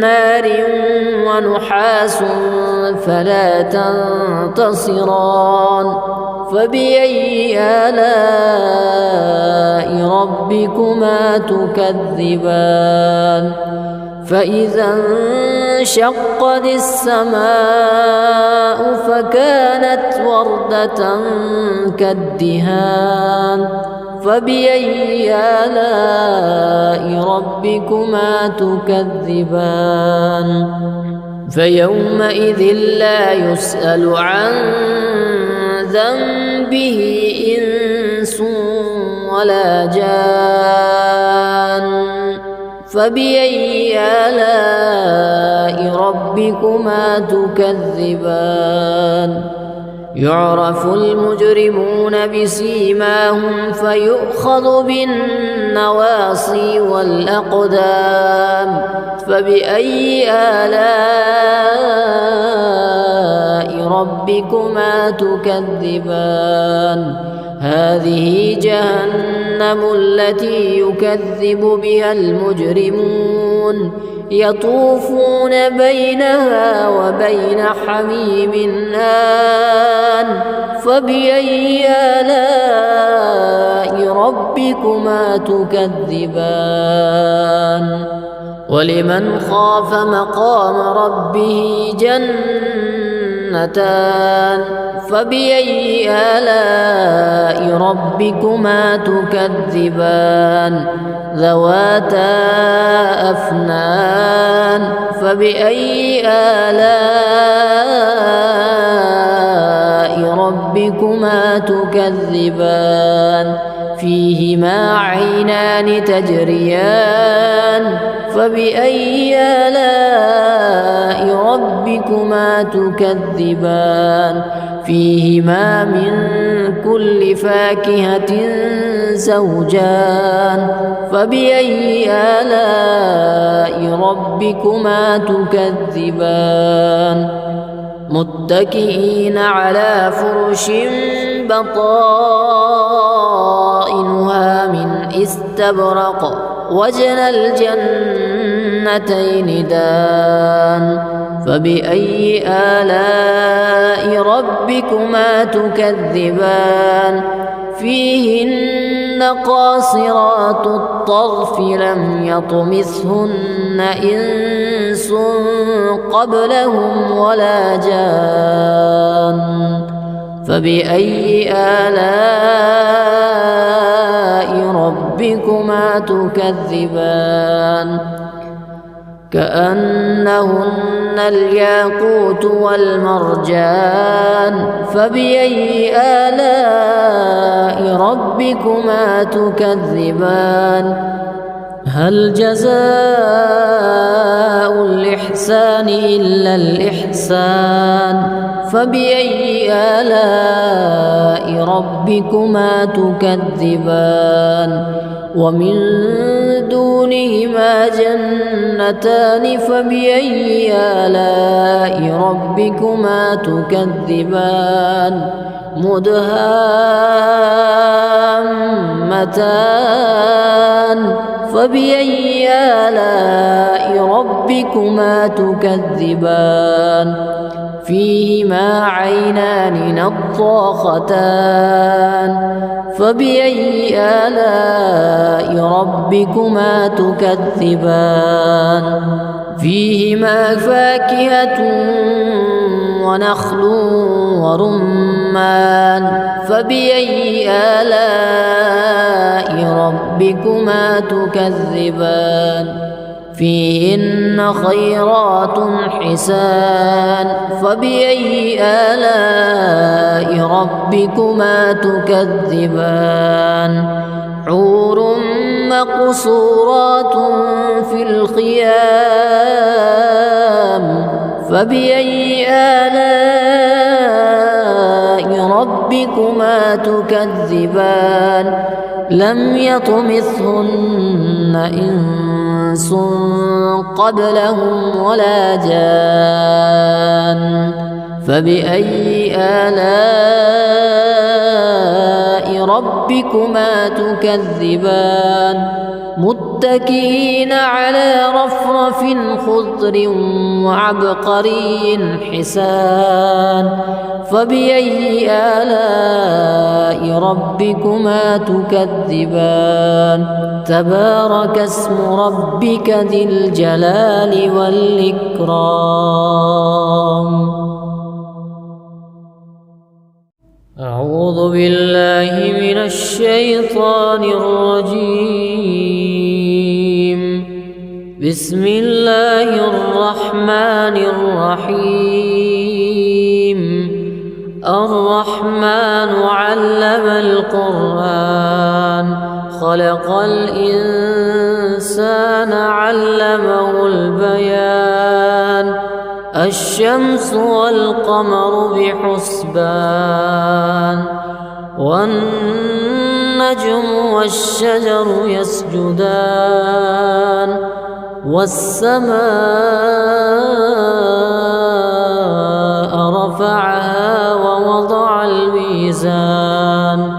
نار ونحاس فلا تنتصران فبأي آلاء ربكما تكذبان فإذا انشقت السماء فكانت وردة كالدهان فبأي آلاء ربكما تكذبان فيومئذ لا يسأل عن ذنبه إنس ولا جان فبأي آلاء ربكما تكذبان يعرف المجرمون بسيماهم فيؤخذ بالنواصي والأقدام فبأي آلاء ربكما تكذبان هذه جهنم التي يكذب بها المجرمون يطوفون بينها وبين حميم آن فبأي آلاء ربكما تكذبان ولمن خاف مقام ربه جنتان فبأي آلاء ربكما تكذبان ذواتا أفنان فبأي آلاء ربكما تكذبان فيهما عينان تجريان فبأي آلاء ربكما تكذبان فيهما من كل فاكهة زوجان فبأي آلاء ربكما تكذبان متكئين على فرش بطائنها من استبرق وجنى الجنتين دان فبأي آلاء ربكما تكذبان فيهن قاصرات الطرف لم يطمثهن إنس قبلهم ولا جان فبأي آلاء ربكما تكذبان كأنهن الياقوت والمرجان فبأي آلاء ربكما تكذبان هل جزاء الإحسان إلا الإحسان فبأي آلاء ربكما تكذبان ومن دونهما جنتان فبأي آلاء ربكما تكذبان مدهامتان فبأي آلاء ربكما تكذبان فيهما عينان نضاختان فبأي آلاء ربكما تكذبان فيهما فاكهة ونخل ورمان فبأي آلاء ربكما تكذبان فيهن خيرات حسان فبأي آلاء ربكما تكذبان حور مقصورات في الخيام فبأي آلاء ربكما تكذبان لم يطمثهن إنس قبلهم ولا جان فبأي آلاء ربكما تكذبان متكئين على رفرف خضر وعبقري حسان فبأي آلاء ربكما تكذبان تبارك اسم ربك ذي الجلال والإكرام أعوذ بالله من الشيطان الرجيم بسم الله الرحمن الرحيم الرحمن علم القرآن خلق الإنسان علمه البيان الشمس والقمر بحسبان والنجم والشجر يسجدان والسماء رفعها ووضع الميزان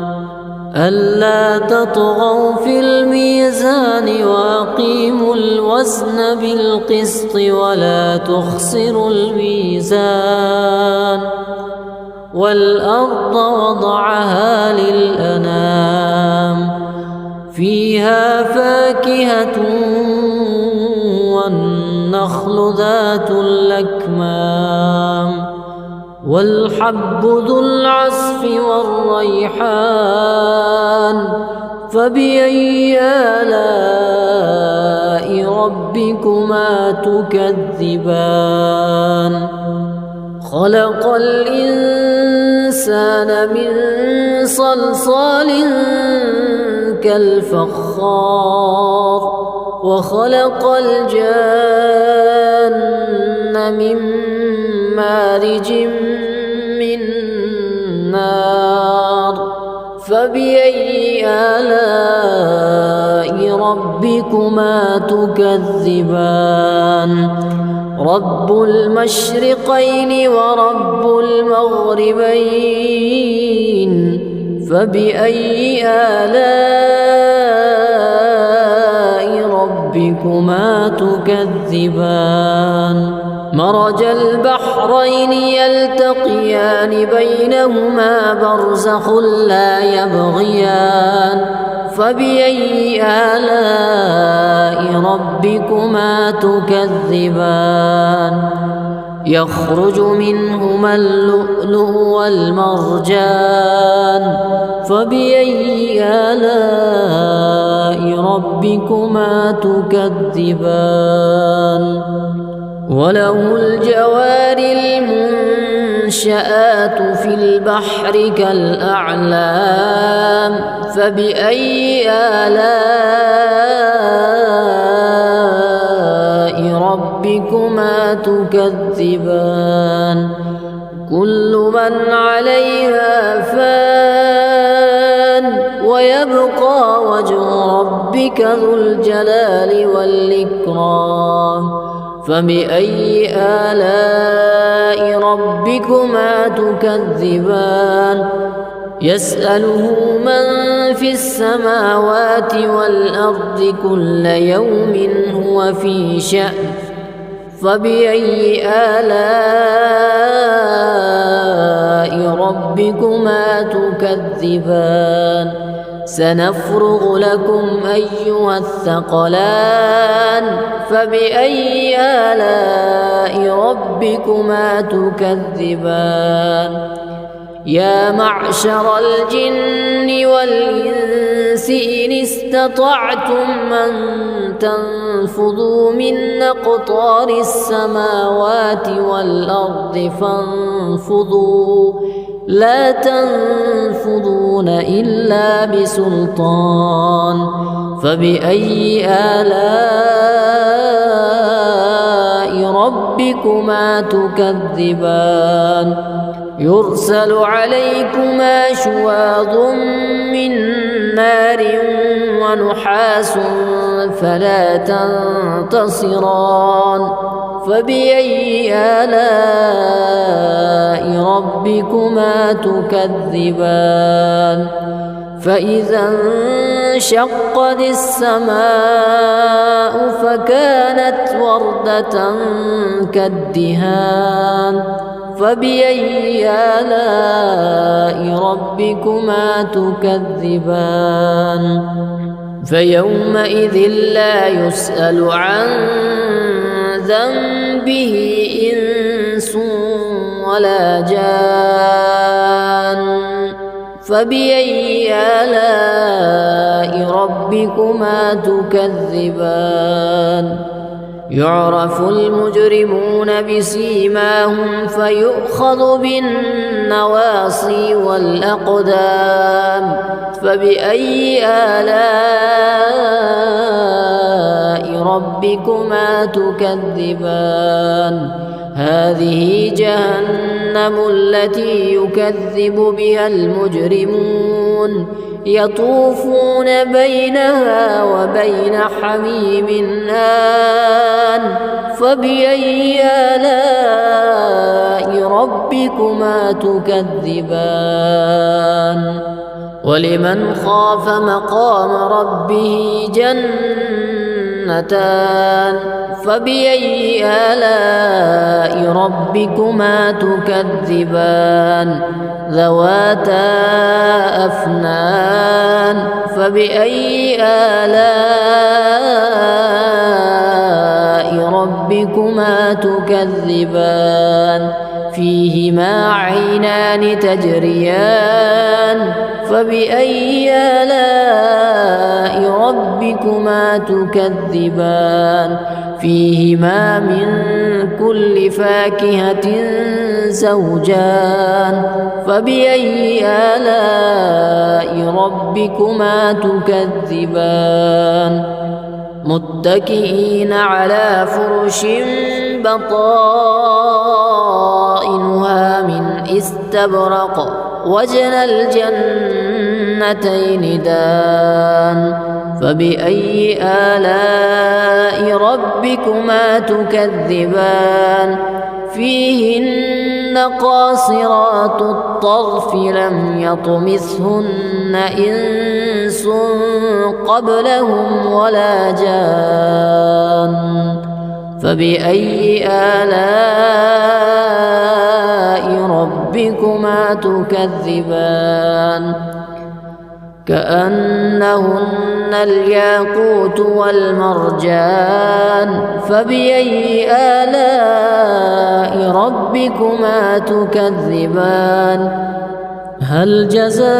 ألا تطغوا في الميزان وأقيموا الوزن بالقسط ولا تخسروا الميزان والأرض وضعها للأنام فيها فاكهة والنخل ذات الأكمام والحب ذو العصف والريحان فبأي آلاء ربكما تكذبان خلق الإنسان من صلصال كالفخار وخلق الجان من مارج من نار فبأي آلاء ربكما تكذبان رب المشرقين ورب المغربين فبأي آلاء ربكما تكذبان مرج البحرين يلتقيان بينهما برزخ لا يبغيان فبأي آلاء ربكما تكذبان يخرج منهما اللؤلؤ والمرجان فبأي آلاء ربكما تكذبان وله الجوار المنشآت في البحر كالأعلام فبأي آلاء ربكما تكذبان كل من عليها فان ويبقى وجه ربك ذو الجلال والإكرام فبأي آلاء ربكما تكذبان يسأله من في السماوات والأرض كل يوم هو في شأن فبأي آلاء ربكما تكذبان سنفرغ لكم أيها الثقلان فبأي آلاء ربكما تكذبان يا معشر الجن والإنس إن استطعتم أن تنفذوا من أقطار السماوات والأرض فانفذوا لا تنفذون إلا بسلطان فبأي آلاء ربكما تكذبان يرسل عليكما شواظ من نار ونحاس فلا تنتصران فبأي آلاء ربكما تكذبان فإذا انشقت السماء فكانت وردة كالدهان فبأي آلاء ربكما تكذبان فيومئذ لا يسأل عن ذنبه إنس ولا جان فبأي آلاء ربكما تكذبان يعرف المجرمون بسيماهم فيؤخذ بالنواصي والأقدام فبأي آلاء ربكما تكذبان هذه جهنم التي يكذب بها المجرمون يطوفون بينها وبين حميم آن فبأي آلاء ربكما تكذبان ولمن خاف مقام ربه جنتان فبأي آلاء ربكما تكذبان ذواتا أفنان فبأي آلاء ربكما تكذبان فيهما عينان تجريان فبأي آلاء ربكما تكذبان فيهما من كل فاكهة زوجان فبأي آلاء ربكما تكذبان متكئين على فرش بطائنها من استبرق وجنى الجنتين دان فبأي آلاء ربكما تكذبان فيهن قاصرات الطرف لم يطمثهن إنس قبلهم ولا جان فبأي آلاء ربكما تكذبان كأنهن الياقوت والمرجان فبأي آلاء ربكما تكذبان هل جزاء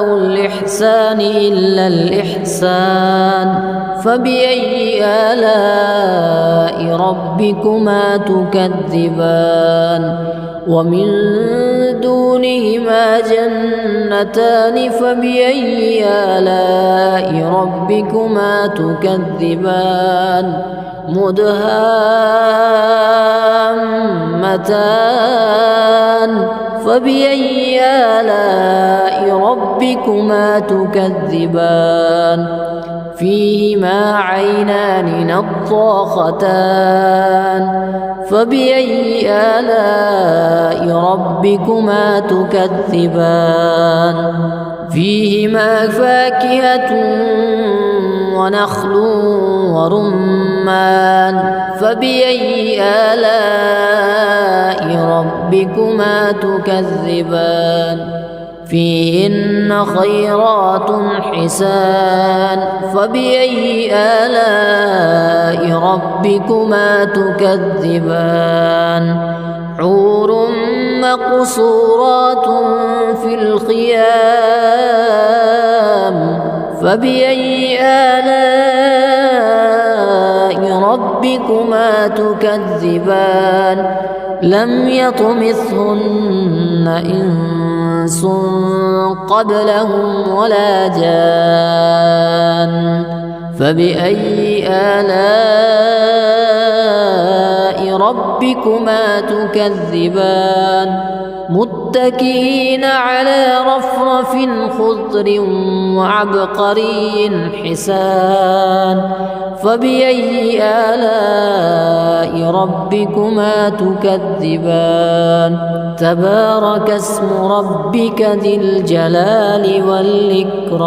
الإحسان إلا الإحسان فبأي آلاء ربكما تكذبان ومن دونهما جنتان فبأي آلاء ربكما تكذبان مدهامتان فبأي آلاء ربكما تكذبان فيهما عينان نضاختان فبأي آلاء ربكما تكذبان فيهما فاكهة ونخل ورمان فبأي آلاء ربكما تكذبان فيهن خيرات حسان فبأي آلاء ربكما تكذبان حور مقصورات في الخيام فبأي آلاء ربكما تكذبان لم يطمثهن إنس قبلهم ولا جان فبأي آلاء ربكما تكذبان متكئين على رفرف خضر وعبقري حسان فبأي آلاء ربكما تكذبان تبارك اسم ربك ذي الجلال والإكرام